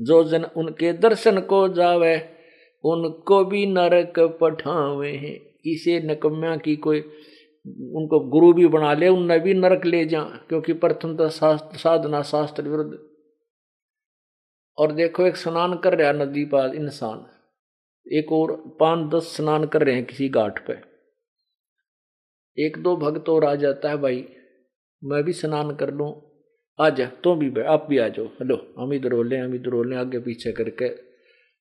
जो जन उनके दर्शन को जावे, उनको भी नरक पठावे हैं। इसे नकम्या की कोई उनको गुरु भी बना ले, उन्हें भी नरक ले जा, क्योंकि प्रथम तो साधना शास्त्र विरुद्ध। और देखो एक स्नान कर रहा नदी पार इंसान, एक और 5-10 स्नान कर रहे हैं किसी घाट पे, एक दो भक्त और आ जाता है, भाई मैं भी स्नान कर लूं, आ जा तो भी, आप भी आ जाओ, हेलो हम इधर रोलें आगे पीछे करके।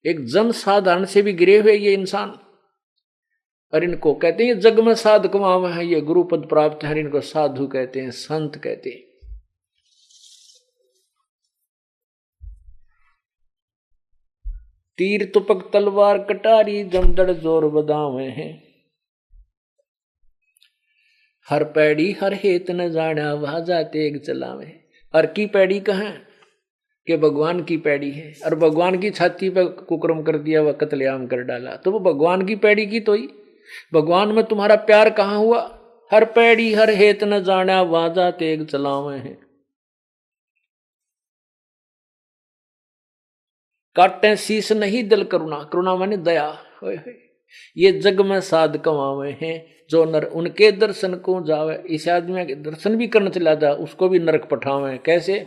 एक जन साधारण से भी गिरे हुए ये इंसान, और इनको कहते हैं जग में साध कमावा है, ये गुरु पद प्राप्त है, इनको साधु कहते हैं, संत कहते हैं। तीर तुपक तलवार कटारी जमदड़ जोर बदावे हैं, हर पैड़ी हर हेत न जाना, वाजा तेग चलावे। हर की पैड़ी कहाँ कि भगवान की पैड़ी है, और भगवान की छाती पर कुकर्म कर दिया, वह कत्लेआम कर डाला, तो वो भगवान की पैड़ी की तो ही। भगवान में तुम्हारा प्यार कहाँ हुआ। हर पैड़ी हर हेत न जाना, वाजा तेग चलावे हैं। काटे शीश नहीं दिल करुणा, करुणा माने दया, ये जग में साध कमावे हैं, जो नर उनके दर्शन को जावे। इस आदमी के दर्शन भी करना चला जा, उसको भी नरक पठावे। कैसे?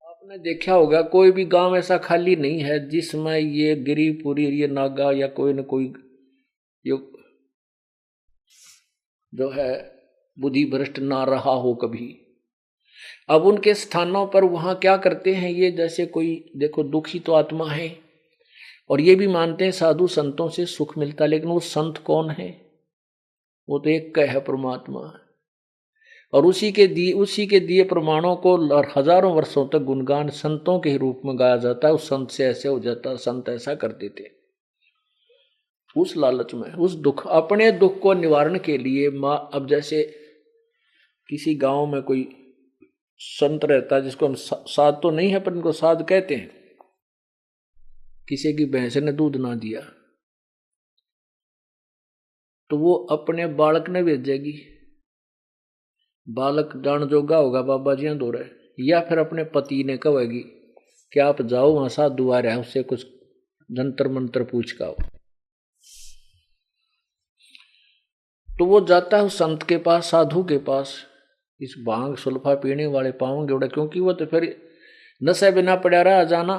आपने देखा होगा कोई भी गांव ऐसा खाली नहीं है जिसमें ये गिरिपुरी, ये नागा या कोई न कोई जो है बुद्धि भ्रष्ट ना रहा हो कभी। अब उनके स्थानों पर वहां क्या करते हैं ये, जैसे कोई देखो दुखी तो आत्मा है और ये भी मानते हैं साधु संतों से सुख मिलता, लेकिन वो संत कौन है? वो तो एक का है, परमात्मा। और उसी के दिए प्रमाणों को हजारों वर्षों तक गुणगान संतों के रूप में गाया जाता है। उस संत से ऐसे हो जाता, संत ऐसा कर देते। उस लालच में, उस दुख, अपने दुख को निवारण के लिए अब जैसे किसी गांव में कोई संत रहता है जिसको हम साध तो नहीं है पर इनको साध कहते हैं, किसी की भैंस ने दूध ना दिया तो वो अपने बालक ने भेजेगी, बालक जान जोगा होगा बाबा जी दो रहे, या फिर अपने पति ने कहेगी कि आप जाओ वहां साधु आ रहा है, उससे कुछ जंतर मंत्र पूछ का हो। तो वो जाता है उस संत के पास, साधु के पास, इस भांग सुल्फा पीने वाले पाओगे उड़ा, क्योंकि वो तो फिर नशे बिना पड़ा रहा जाना,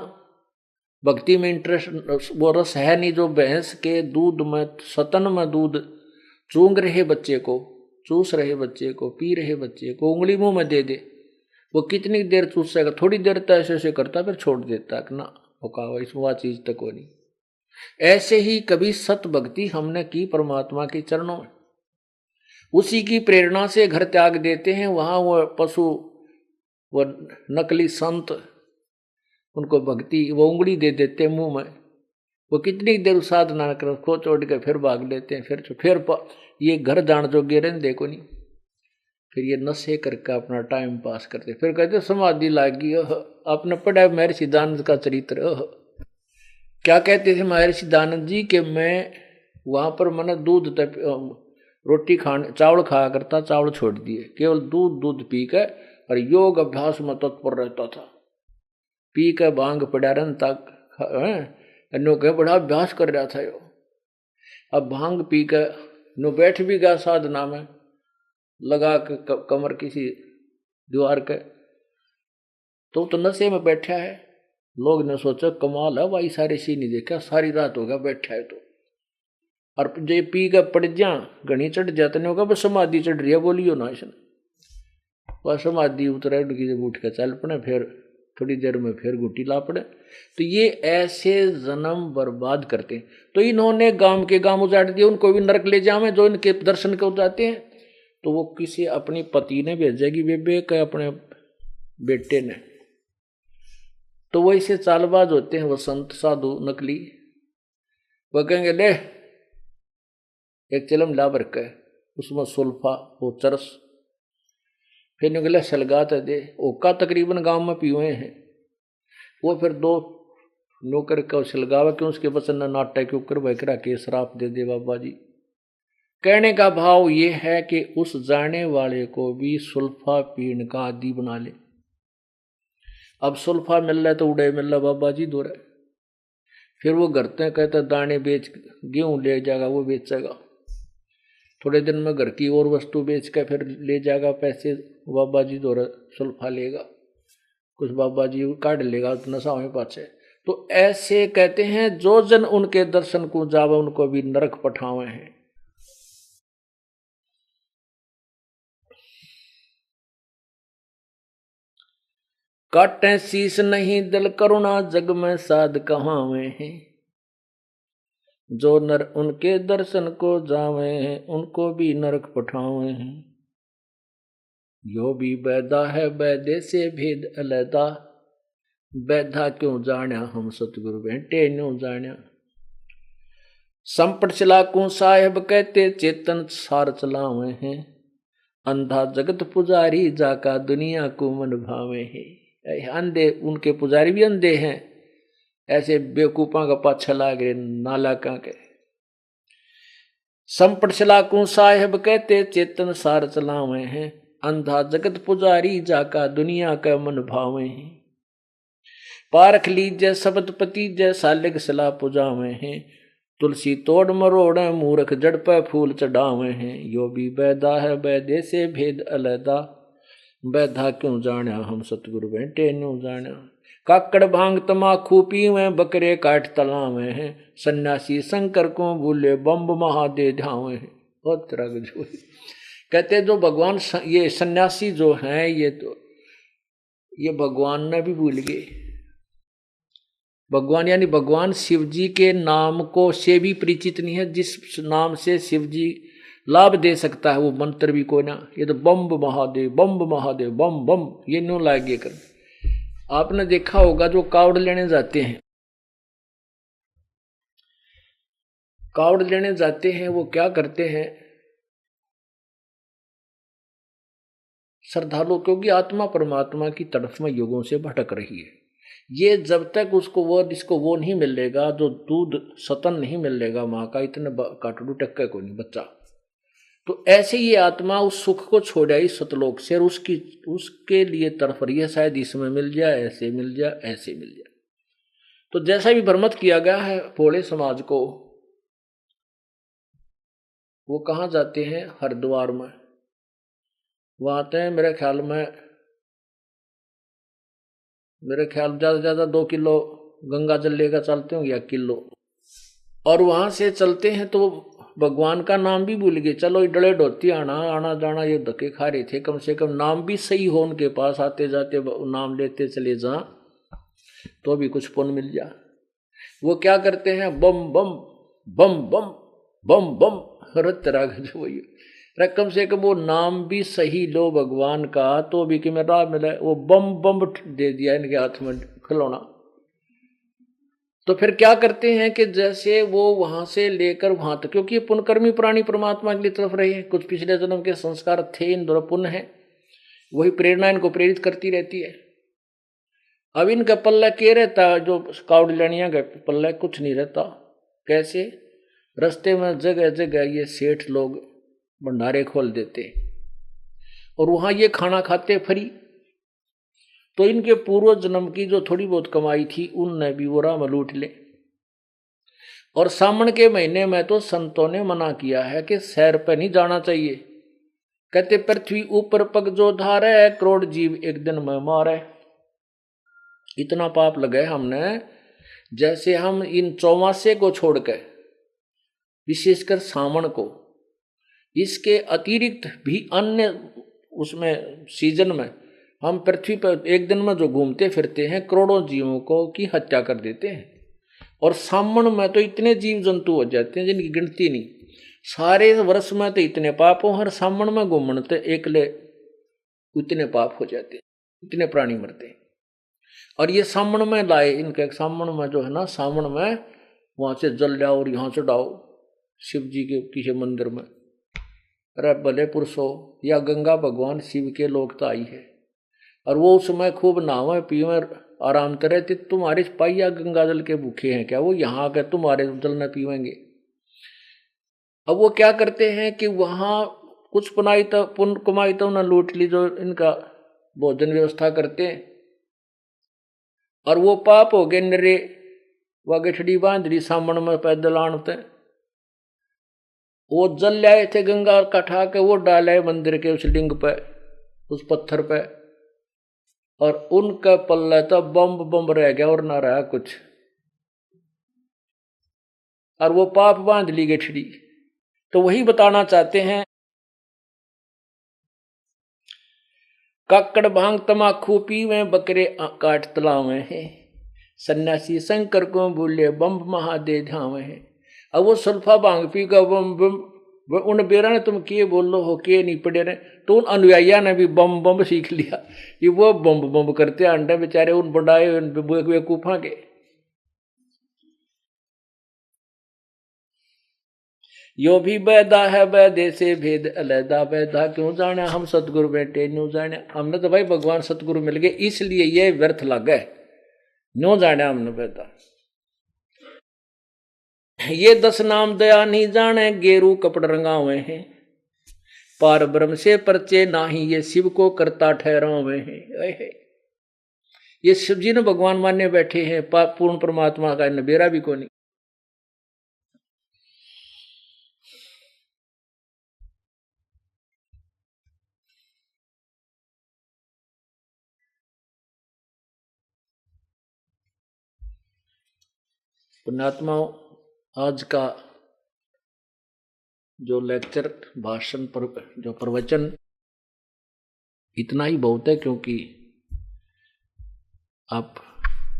भक्ति में इंटरेस्ट वो रस है नहीं जो भैंस के दूध में, सतन में दूध चूंग रहे बच्चे को, चूस रहे बच्चे को, पी रहे बच्चे को, उंगली मुंह में दे दे, वो कितनी देर चूसेगा? थोड़ी देर तक ऐसे ऐसे करता फिर छोड़ देता कि ना होगा, इसमें वह चीज तक हो नहीं। ऐसे ही कभी सत भक्ति हमने की परमात्मा के चरणों में, उसी की प्रेरणा से घर त्याग देते हैं। वहां वो पशु, वो नकली संत, उनको भक्ति वो उंगली दे देते हैं मुंह में, वो कितनी देर साधना कर खो छोड़ के फिर भाग लेते हैं, फिर ये घर जान जो गिरे देखो नहीं, फिर ये नशे करके अपना टाइम पास करते, फिर कहते समाधि लागी। आपने पढ़ा महर्षि दयानंद का चरित्र। क्या कहते थे महर्षि दयानंद जी कि मैं वहां पर मैंने दूध रोटी खाने चावल खाया करता, चावल छोड़ दिए, केवल दूध पी के और योग अभ्यास में तत्पर रहता था। पी के भांग पड़ा रहन तक नो के बड़ा अभ्यास कर रहा था यो। अब भांग पी के नो बैठ भी गया साधना में, लगा के कमर किसी दीवार के, तो नशे में बैठा है। लोग ने सोचा कमाल है भाई, सारे सी नहीं देखा, सारी रात होगा बैठा है तो। और जे पी के पड़ जा घनी चढ़ जाते नहीं होगा, बस समाधि चढ़ रही है, बोलियो ना इसने। बस समाधि उतरे, उठ के चल पड़े, फिर थोड़ी देर में फिर गुटी ला पड़े। तो ये ऐसे जन्म बर्बाद करते हैं। तो इन्होंने गांव के गांव उजाड़ दिए, उनको भी नरक ले जावे जो इनके दर्शन को जाते हैं। तो वो किसी अपनी पति ने भेजेगी बेबे के अपने बेटे ने, तो वो इसे चालबाज होते हैं वो संत साधु नकली। वो कहेंगे ले एक चिलम ला भर के, उसमें सुल्फा वो चरस, फिर निकले सलगात दे ओका, तकरीबन गांव में पीए हैं वो। फिर दो नौकर का सलगावा क्यों, उसके बचन न नाटक के ऊपर बकरा के श्राप दे दे बाबा जी। कहने का भाव ये है कि उस जाने वाले को भी सुल्फा पीने का आदि बना ले। अब सुल्फा मिल रहा है तो उड़े मिल रहा बाबा जी दो रहे, फिर वो घरते कहते दाने बेच, गेहूं ले जाएगा वो बेचेगा, थोड़े दिन में घर की और वस्तु बेच के फिर ले जाएगा पैसे, बाबा जी दो सुल्फा लेगा, कुछ बाबा जी काट लेगा नशा में पाछे। तो ऐसे कहते हैं जो जन उनके दर्शन को जावे उनको भी नरक पठावे हैं। काटे शीश नहीं दिल करुणा, जग में साध कहावे हैं। जो नर उनके दर्शन को जावे हैं उनको भी नरक पठावे हैं। यो भी बैदा है बैदे से भेद अलैदा, बैधा क्यों जाण्या हम सतगुरु बैठे न्यों जाण्या। संपट चलाकू साहेब कहते चेतन सार चलावे हैं। अंधा जगत पुजारी जाका दुनिया को मन भावे हैं। अंधे उनके पुजारी भी अंधे हैं, ऐसे बेवकूफा का पाछा लाग रहे नालाका के। संपट चलाकू साहेब कहते चेतन सार चलावे हैं। अंधा जगत पुजारी जाका दुनिया का मन भावे हैं। पारख लीजय शब्द पति जय सालिग सला पुजावे हैं। तुलसी तोड़ मरोड़ मूर्ख जड़ पे फूल चढ़ावे हैं। यो भी बैदा है बैदे से भेद अलैदा, बैधा क्यों जाण्या हम सतगुरु बैठे न्यों जाण्या। काकड़ भांग तमाखू पीवे बकरे काट तलावे हैं। सन्यासी शंकर को भूले बम्ब महादे ध्यावे हैं। बहुत तरह जो कहते जो भगवान ये सन्यासी जो हैं ये भगवान ने भी भूल गए। भगवान यानी भगवान शिव जी के नाम को से भी परिचित नहीं है, जिस नाम से शिव जी लाभ दे सकता है वो मंत्र भी कोई ना। ये तो बम्ब महादेव बम बम ये न्यों लागे कर। आपने देखा होगा जो कावड़ लेने जाते हैं, कावड़ लेने जाते हैं वो क्या करते हैं श्रद्धालु, क्योंकि आत्मा परमात्मा की तरफ में युगों से भटक रही है। ये जब तक उसको वो नहीं मिलेगा, जो दूध सतन नहीं मिलेगा माँ का, इतने काटड़ू टक्के को नहीं बच्चा। तो ऐसे ये आत्मा उस सुख को छोड़ आई सतलोक से, और उसके लिए तड़फ रही है, शायद इसमें मिल जाए, ऐसे मिल जाए, ऐसे मिल जाए। तो जैसा भी भ्रमित किया गया है भोले समाज को, वो कहाँ जाते हैं हरिद्वार में, वहां आते हैं मेरे ख्याल ज्यादा से ज्यादा 2 किलो गंगा जल लेकर चलते होंगे या किलो, और वहां से चलते हैं तो भगवान का नाम भी भूल गए। चलो डले डोती आना जाना ये धक्के खा रहे थे, कम से कम नाम भी सही हो उनके पास, आते जाते नाम लेते चले जा तो भी कुछ पुण्य मिल जा। वो क्या करते हैं, बम बम बम बम बम बम, तरह का जो वही कम से कम वो नाम भी सही लो भगवान का, तो भी कि मेरा मिला वो बम बम दे दिया इनके हाथ में खिलौना। तो फिर क्या करते हैं कि जैसे वो वहां से लेकर वहां तक, क्योंकि पुण्यकर्मी प्राणी परमात्मा के लिए तरफ रहे हैं, कुछ पिछले जन्म के संस्कार थे, इन दोनों पुण्य है, वही प्रेरणा इनको प्रेरित करती रहती है। अब इनका पल्ला क्या रहता, जो कावड़ियानिया का पल्ला कुछ नहीं रहता। कैसे, रास्ते में जगह जगह ये सेठ लोग भंडारे खोल देते और वहां ये खाना खाते फ्री। तो इनके पूर्व जन्म की जो थोड़ी बहुत कमाई थी उनने भी वो राम लूट ले। और सावन के महीने में तो संतों ने मना किया है कि सैर पर नहीं जाना चाहिए। कहते पृथ्वी ऊपर पग जो धारे, करोड़ जीव एक दिन में मारे। इतना पाप लगे हमने, जैसे हम इन चौमासे को छोड़कर, विशेषकर सावन को, इसके अतिरिक्त भी अन्य उसमें सीजन में हम पृथ्वी पर एक दिन में जो घूमते फिरते हैं, करोड़ों जीवों को की हत्या कर देते हैं। और सावन में तो इतने जीव जंतु हो जाते हैं जिनकी गिनती नहीं। सारे वर्ष में तो इतने पाप हो, हर सावन में घूमते एकले इतने पाप हो जाते हैं, इतने प्राणी मरते हैं। और ये सावन में लाए, इनके सावन में जो है ना, सावन में वहां से जल जाओ और यहाँ चढ़ाओ शिव जी के किसी मंदिर में। अरे भले पुरुषों, या गंगा भगवान शिव के लोकताई है, और वो उसमें खूब नहावे पीवे आराम करे। तुम्हारे सिपाही या गंगा जल के भूखे हैं क्या? वो यहाँ आकर तुम्हारे जल न पीवेंगे। अब वो क्या करते हैं कि वहां कुछ पुनाई तो पुण्य कमाई तो उन्हें लूट ली जो इनका भोजन व्यवस्था करते हैं, और वो पाप हो गए नरे। वह गठड़ी बांध ली सामन में पैदल आनते, वो जल लाए थे गंगा का ठा के, वो डाले मंदिर के उस लिंग पे, उस पत्थर पे, और उनका पल्ला तो बम बम रह गया और ना रहा कुछ। और वो पाप बांध ली गठड़ी। तो वही बताना चाहते हैं, काकड़ भांग तमाखू पीवे, बकरे काट तलावे हैं, सन्यासी शंकर को भूले, बम महादे धावे हैं। अब वो सल्फा भांग पी का बम बम, उन बेरा ने तुम किए बोलो हो के नहीं पड़े रहे, तो उन अनुयायिया ने भी बम बम सीख लिया। ये वो बम बम करते अंडे बेचारे उन बढ़ाए बेवकूफा के। यो भी बैदा है बैदे से भेद अलैदा, बैदा क्यों जाने हम सतगुरु बैठे न्यू जाने। हमने तो भाई भगवान सतगुरु मिल गए, इसलिए ये व्यर्थ लग गए, न्यू जाने हमने बैदा। ये 10 नाम दया नहीं जाने, गेरू कपड़ रंगावे हैं, पार ब्रह्म से परचे नाही, ये शिव को करता ठहरावे हैं। ये शिव जी ने भगवान मान्य बैठे हैं, पूर्ण परमात्मा का नबेरा भी को नहीं। पुण्यात्माओं, आज का जो लेक्चर भाषण पर जो प्रवचन, इतना ही बहुत है, क्योंकि आप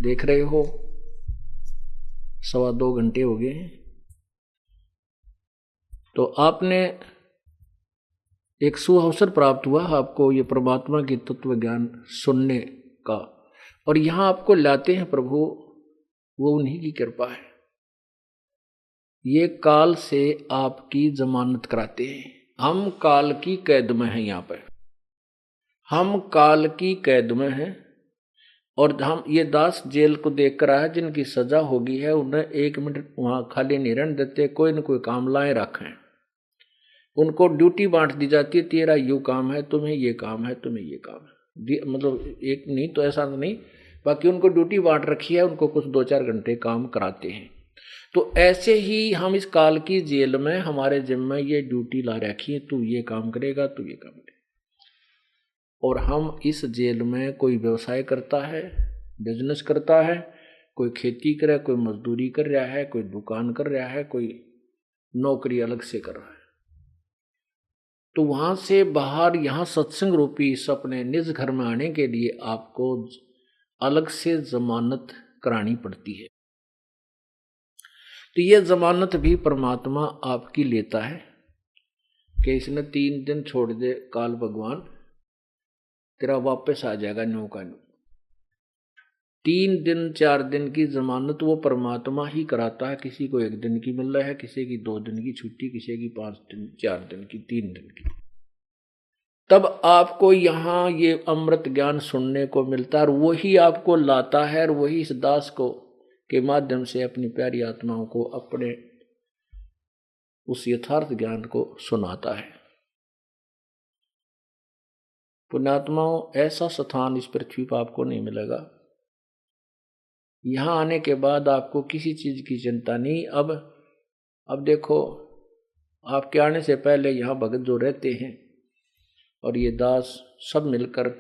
देख रहे हो 2.25 घंटे हो गए हैं। तो आपने एक सुअवसर प्राप्त हुआ आपको ये परमात्मा की तत्व ज्ञान सुनने का, और यहाँ आपको लाते हैं प्रभु, वो उन्हीं की कृपा है। ये काल से आपकी जमानत कराते हैं। हम काल की कैद में हैं, यहाँ पर हम काल की कैद में हैं। और हम ये दास जेल को देख कर आया, जिनकी सजा होगी है, उन्हें 1 मिनट वहाँ खाली नहीं रहने देते, कोई न कोई काम लाए रखें। उनको ड्यूटी बांट दी जाती है, तेरा यू काम है, तुम्हें ये काम है, तुम्हें ये काम है, मतलब एक नहीं तो ऐसा नहीं, बाकी उनको ड्यूटी बांट रखी है, उनको कुछ 2-4 घंटे काम कराते हैं। तो ऐसे ही हम इस काल की जेल में हमारे जिम्मे ये ड्यूटी ला रखी है, तू ये काम करेगा, तू ये काम करेगा। और हम इस जेल में कोई व्यवसाय करता है, बिजनेस करता है, कोई खेती करे, कोई मजदूरी कर रहा है, कोई दुकान कर रहा है, कोई नौकरी अलग से कर रहा है। तो वहां से बाहर यहाँ सत्संग रूपी इस अपने निज घर में आने के लिए आपको अलग से जमानत करानी पड़ती है। तो ये जमानत भी परमात्मा आपकी लेता है कि इसने 3 दिन छोड़ दे काल भगवान, तेरा वापस आ जाएगा न्यू का न्यू। 3 दिन 4 दिन की जमानत वो परमात्मा ही कराता है। किसी को 1 दिन की मिल रहा है, किसी की 2 दिन की छुट्टी, किसी की 5 दिन, 4 दिन की, 3 दिन की। तब आपको यहाँ ये अमृत ज्ञान सुनने को मिलता है और वही आपको लाता है और वही इस दास को के माध्यम से अपनी प्यारी आत्माओं को अपने उस यथार्थ ज्ञान को सुनाता है। पुण्यात्माओं, ऐसा स्थान इस पृथ्वी पर आपको नहीं मिलेगा। यहाँ आने के बाद आपको किसी चीज की चिंता नहीं। अब देखो, आपके आने से पहले यहाँ भगत जो रहते हैं और ये दास सब मिलकर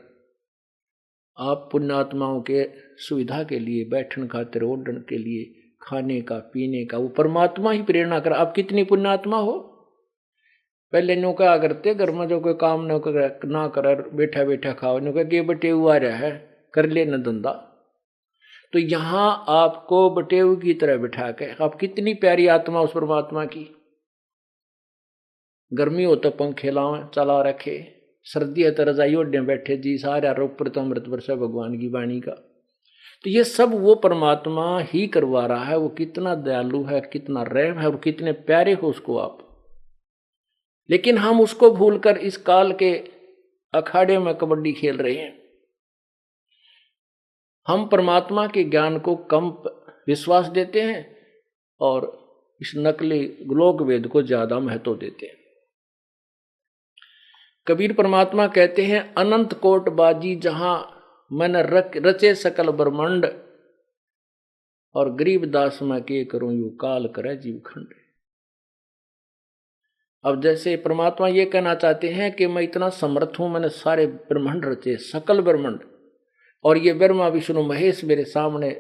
आप पुण्यात्माओं के सुविधा के लिए, बैठन खातिर, ओढ़न के लिए, खाने का, पीने का, वो परमात्मा ही प्रेरणा कर। आप कितनी पुण्यात्मा हो, पहले नो क्या करते, घर में जो कोई काम ना कर बैठा बैठा खाओ, नो क्या बटे हुआ रहा है, कर ले न धंधा। तो यहाँ आपको बटेऊ की तरह बिठा के, आप कितनी प्यारी आत्मा उस परमात्मा की। गर्मी हो तो पंखे लाओ चला रखे, सर्दी है तो रजाई ओढ़े बैठे जी, सारा ऊपर तो अमृत वर्षा भगवान की वाणी का। तो ये सब वो परमात्मा ही करवा रहा है। वो कितना दयालु है, कितना रहम है और कितने प्यारे हो उसको आप। लेकिन हम उसको भूलकर इस काल के अखाड़े में कबड्डी खेल रहे हैं। हम परमात्मा के ज्ञान को कम विश्वास देते हैं और इस नकली लोक वेद को ज्यादा महत्व देते हैं। कबीर परमात्मा कहते हैं, अनंत कोट बाजी जहां मन रचे सकल ब्रह्मांड, और गरीब दास मैं के करूं यू काल करे जीव खंड। अब जैसे परमात्मा ये कहना चाहते हैं कि मैं इतना समर्थ हूं, मैंने सारे ब्रह्मांड रचे, सकल ब्रह्मांड, और ये ब्रह्मा विष्णु महेश मेरे सामने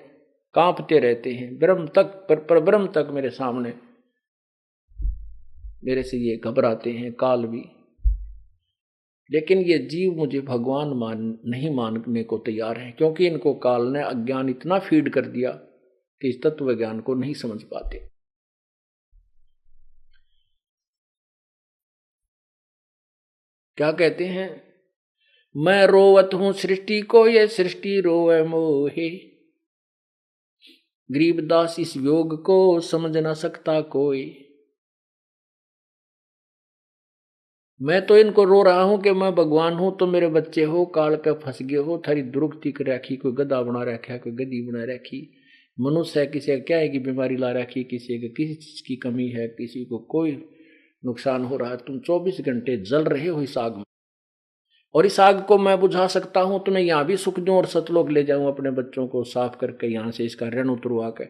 कांपते रहते हैं। ब्रह्म तक पर ब्रह्म तक मेरे सामने, मेरे से ये घबराते हैं, काल भी। लेकिन ये जीव मुझे भगवान नहीं मानने को तैयार है, क्योंकि इनको काल ने अज्ञान इतना फीड कर दिया कि इस तत्व ज्ञान को नहीं समझ पाते। क्या कहते हैं, मैं रोवत हूं सृष्टि को, ये सृष्टि रोवे मोहे, गरीबदास इस योग को समझ ना सकता कोई। मैं तो इनको रो रहा हूं कि मैं भगवान हूं, तो मेरे बच्चे हो काल पे फंस गए हो, थारी दुरुक्ति कर रखी, कोई गधा बना रखा, कोई गधी बना रखी। मनुष्य है, किसी का क्या है कि बीमारी ला रखी, किसी को किसी चीज की कमी है, किसी को कोई नुकसान हो रहा है। तुम 24 घंटे जल रहे हो इस आग में, और इस आग को मैं बुझा सकता हूं, तो मैं यहाँ भी सुख दूं और सतलोक ले जाऊं, अपने बच्चों को साफ करके यहाँ से इसका ऋण उतरवा के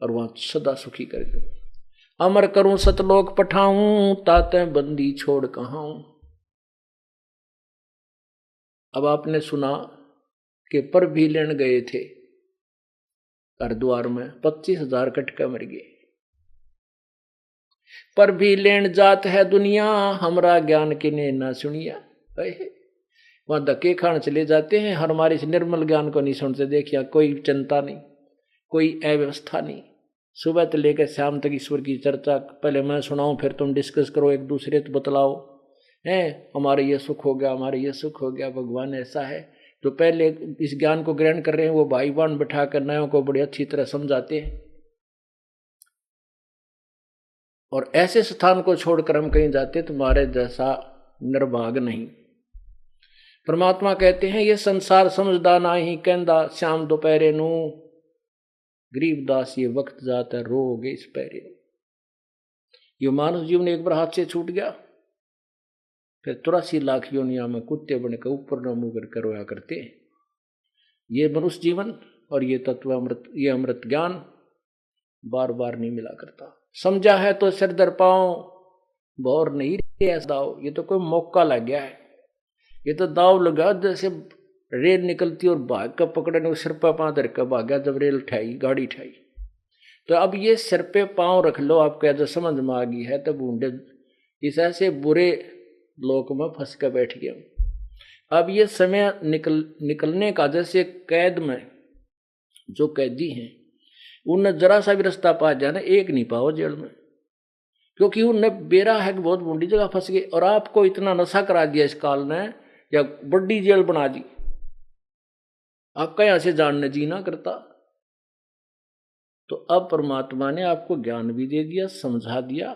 और वहां सदा सुखी कर दूं। अमर करूं सतलोक पठाऊं, ताते बंदी छोड़ कहां। अब आपने सुना कि पर भी लेन गए थे हरिद्वार में, 25,000 कटके मर गए। पर भी लेन जात है दुनिया, हमरा ज्ञान किने ना सुनिया। वहां धक्के खान चले जाते हैं, हमारे इस निर्मल ज्ञान को नहीं सुनते। देखिए, कोई चिंता नहीं, कोई अव्यवस्था नहीं, सुबह से लेकर शाम तक ईश्वर की चर्चा। पहले मैं सुनाऊं, फिर तुम डिस्कस करो, एक दूसरे को बतलाओ, है हमारे ये सुख हो गया, हमारे ये सुख हो गया, भगवान ऐसा है। जो पहले इस ज्ञान को ग्रहण कर रहे हैं, वो भाई बहन बैठा कर नयों को बड़ी अच्छी तरह समझाते हैं। और ऐसे स्थान को छोड़कर हम कहीं जाते, तुम्हारे जैसा निर्भाग नहीं। परमात्मा कहते हैं, ये संसार समझदा नाही, कहंदा श्याम दोपहरे नू, गरीबदास ये वक्त जाता रोगे इस पैरे। ये मानव जीवन एक बार हाथ से छूट गया, फिर 83 लाख योनिया में कुत्ते बनकर ऊपर न मुंह कर रोया करते। ये मनुष्य जीवन और ये तत्व अमृत, ये अमृत ज्ञान बार बार नहीं मिला करता। समझा है तो सिर दर पाओ, भौर नहीं ऐसा दाव। ये तो कोई मौका लग गया है, ये तो दाव लगा जैसे रेल निकलती और भाग का पकड़ने, सिर पर पांव धर कर भागा जब रेल उठाई, गाड़ी उठाई। तो अब ये सिर पे पांव रख लो, आपको जब समझ में आ गई है, तो बूंदे इस ऐसे बुरे लोक में फंस कर बैठ गए। अब ये समय निकलने का, जैसे कैद में जो कैदी हैं, उन्हें जरा सा भी रास्ता पा जाना, एक नहीं पाओ जेल में, क्योंकि उन्हें बेरा है कि बहुत बूढ़ी जगह फंस गए और आपको इतना नशा करा दिया इस काल ने या बड़ी जेल बना दी, आपका यहां से जानने जी ना करता। तो अब परमात्मा ने आपको ज्ञान भी दे दिया, समझा दिया।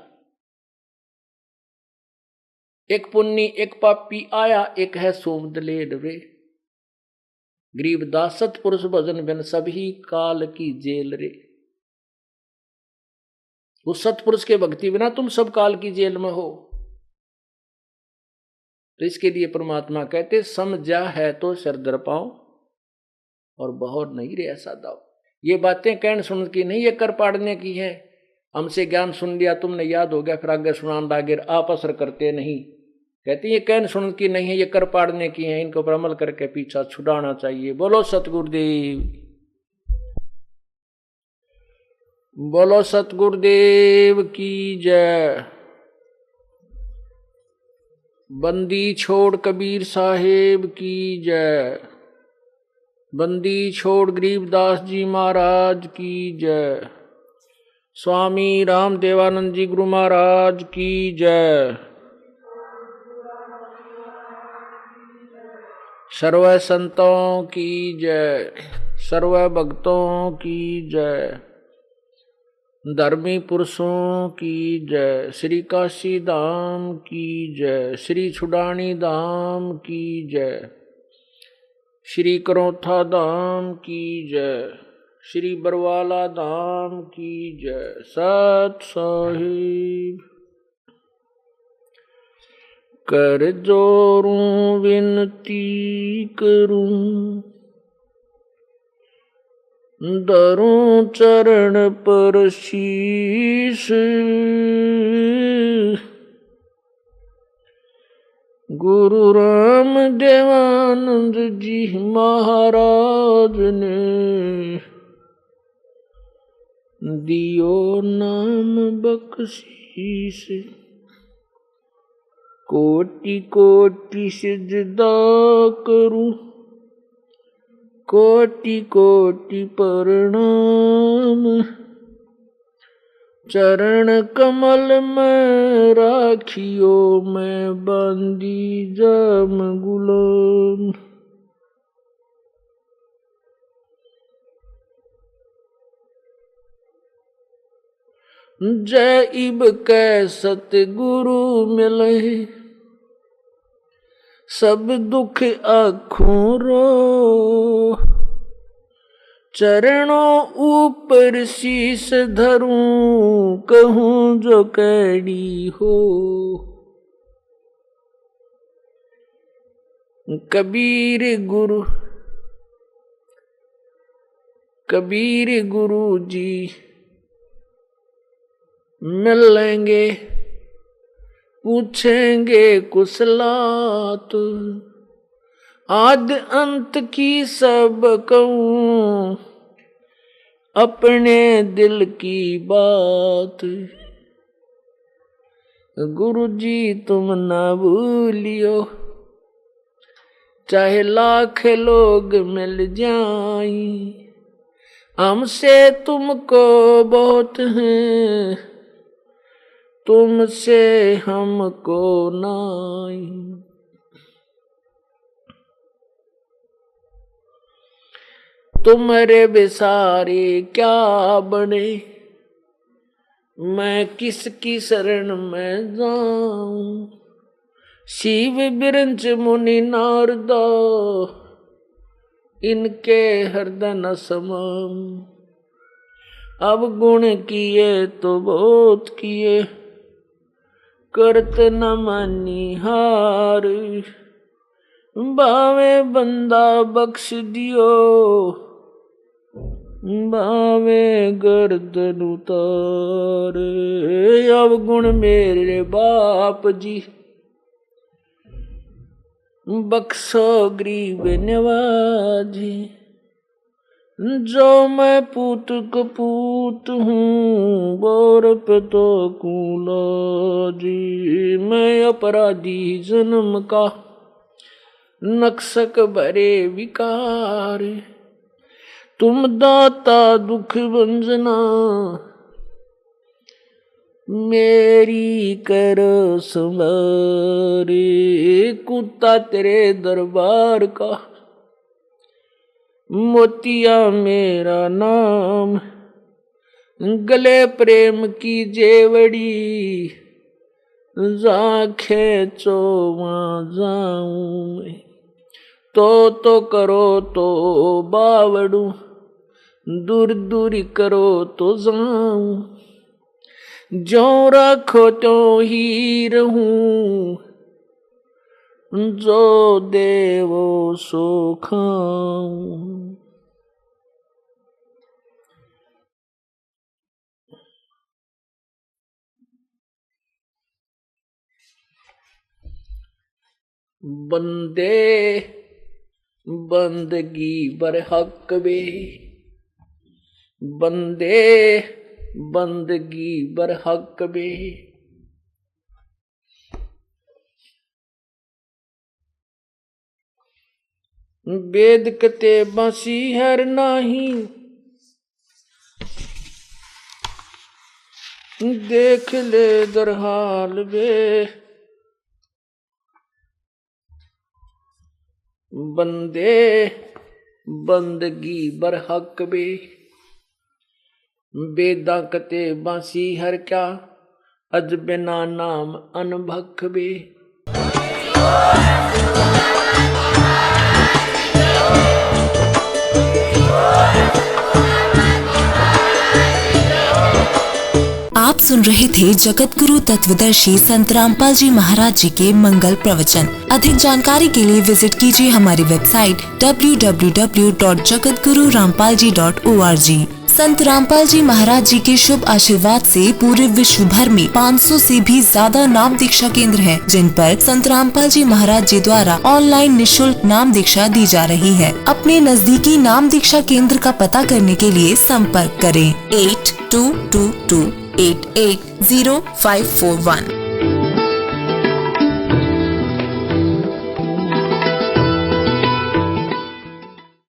एक पुण्य एक पापी आया, एक है सोमदलेर रे, गरीबदास सतपुरुष भजन बिन सभी काल की जेल रे। उस सतपुरुष के भक्ति बिना तुम सब काल की जेल में हो। तो इसके लिए परमात्मा कहते समझा है तो सिर दर पाओ और बहुत नहीं रे ऐसा दाओ। ये बातें कहने सुन की नहीं, ये कर पाड़ने की है। हमसे ज्ञान सुन लिया तुमने, याद हो गया, फिर आगे सुनान लागे, आप असर करते नहीं। कहते ये कहने सुन की नहीं है, ये कर पाड़ने की है, इनको पर अमल करके पीछा छुड़ाना चाहिए। बोलो सतगुरुदेव, बोलो सतगुरुदेव की जय। बंदी छोड़ कबीर साहेब की जय। बंदी छोड़ गरीबदास जी महाराज की जय। स्वामी रामदेवानंद जी गुरु महाराज की जय। सर्व संतों की जय, सर्व भक्तों की जय, धर्मी पुरुषों की जय, श्री काशी धाम की जय, श्री छुड़ानी धाम की जय, श्री करोथा धाम की जय, श्री बरवाला धाम की जय। सत साहिब कर जोरूं विनती करूं, धरूं चरण पर शीश, गुरु राम देवानंद जी महाराज ने दियो नाम बख्शीश। कोटि कोटि सिजदा करूं, कोटि कोटि प्रणाम, चरण कमल में राखियो मैं बंदी जाम गुलाम। जय इब कै सतगुरु मिले, सब दुख आँखों रो, चरणों ऊपर शीश धरूं, कहूं जो कैडी हो। कबीर गुरु जी मिलेंगे, पूछेंगे कुशलात, आद अंत की सब कहूं, अपने दिल की बात। गुरु जी तुम ना भूलियो, चाहे लाख लोग मिल जाएं, हमसे तुमको बहुत है, तुमसे हमको नाई। तुम्हारे बेसारे क्या बने, मैं किसकी शरण में जाऊं। शिव बिरंच मुनि नारदा, इनके हृदय न समाऊं। अब गुण किए तो बहुत किए, करत न मानी हार। बावे बंदा बख्श दियो, बावे गर्दन उतार। अब गुण मेरे बाप जी, बख्शो गरीब नवाजी। जो मैं पूत कपूत हूँ, बोर पे तो कूला जी। मैं अपराधी जन्म का, नक्सक भरे विकार। तुम दाता दुख भंजना, मेरी कर संवारे। कुत्ता तेरे दरबार का, मोतिया मेरा नाम, गले प्रेम की जेवड़ी, जा खेचो वहाँ जाऊं मैं। तो करो तो बावड़ू, दूर दूर करो तो जाऊं, जो रखो तो ही रहूं, जो देवो सो खाऊं। बंदे बंदगी बरहक बे, बंदे बंदगी बरहक बे। वेद कते बासी हर नाही, देख ले दरहाल बे। बंदे बंदगी बरहक बे, बेदा कते बासी हर क्या, अज बिना नाम अनभक बे। आप सुन रहे थे जगत गुरु तत्वदर्शी संत रामपाल जी महाराज जी के मंगल प्रवचन। अधिक जानकारी के लिए विजिट कीजिए हमारी वेबसाइट www.jagatgururampalji.org। संत रामपाल जी महाराज जी के शुभ आशीर्वाद से पूरे विश्व भर में 500 से भी ज्यादा नाम दीक्षा केंद्र हैं, जिन पर संत रामपाल जी महाराज जी द्वारा ऑनलाइन निशुल्क नाम दीक्षा दी जा रही है। अपने नजदीकी नाम दीक्षा केंद्र का पता करने के लिए संपर्क करें 8222880541।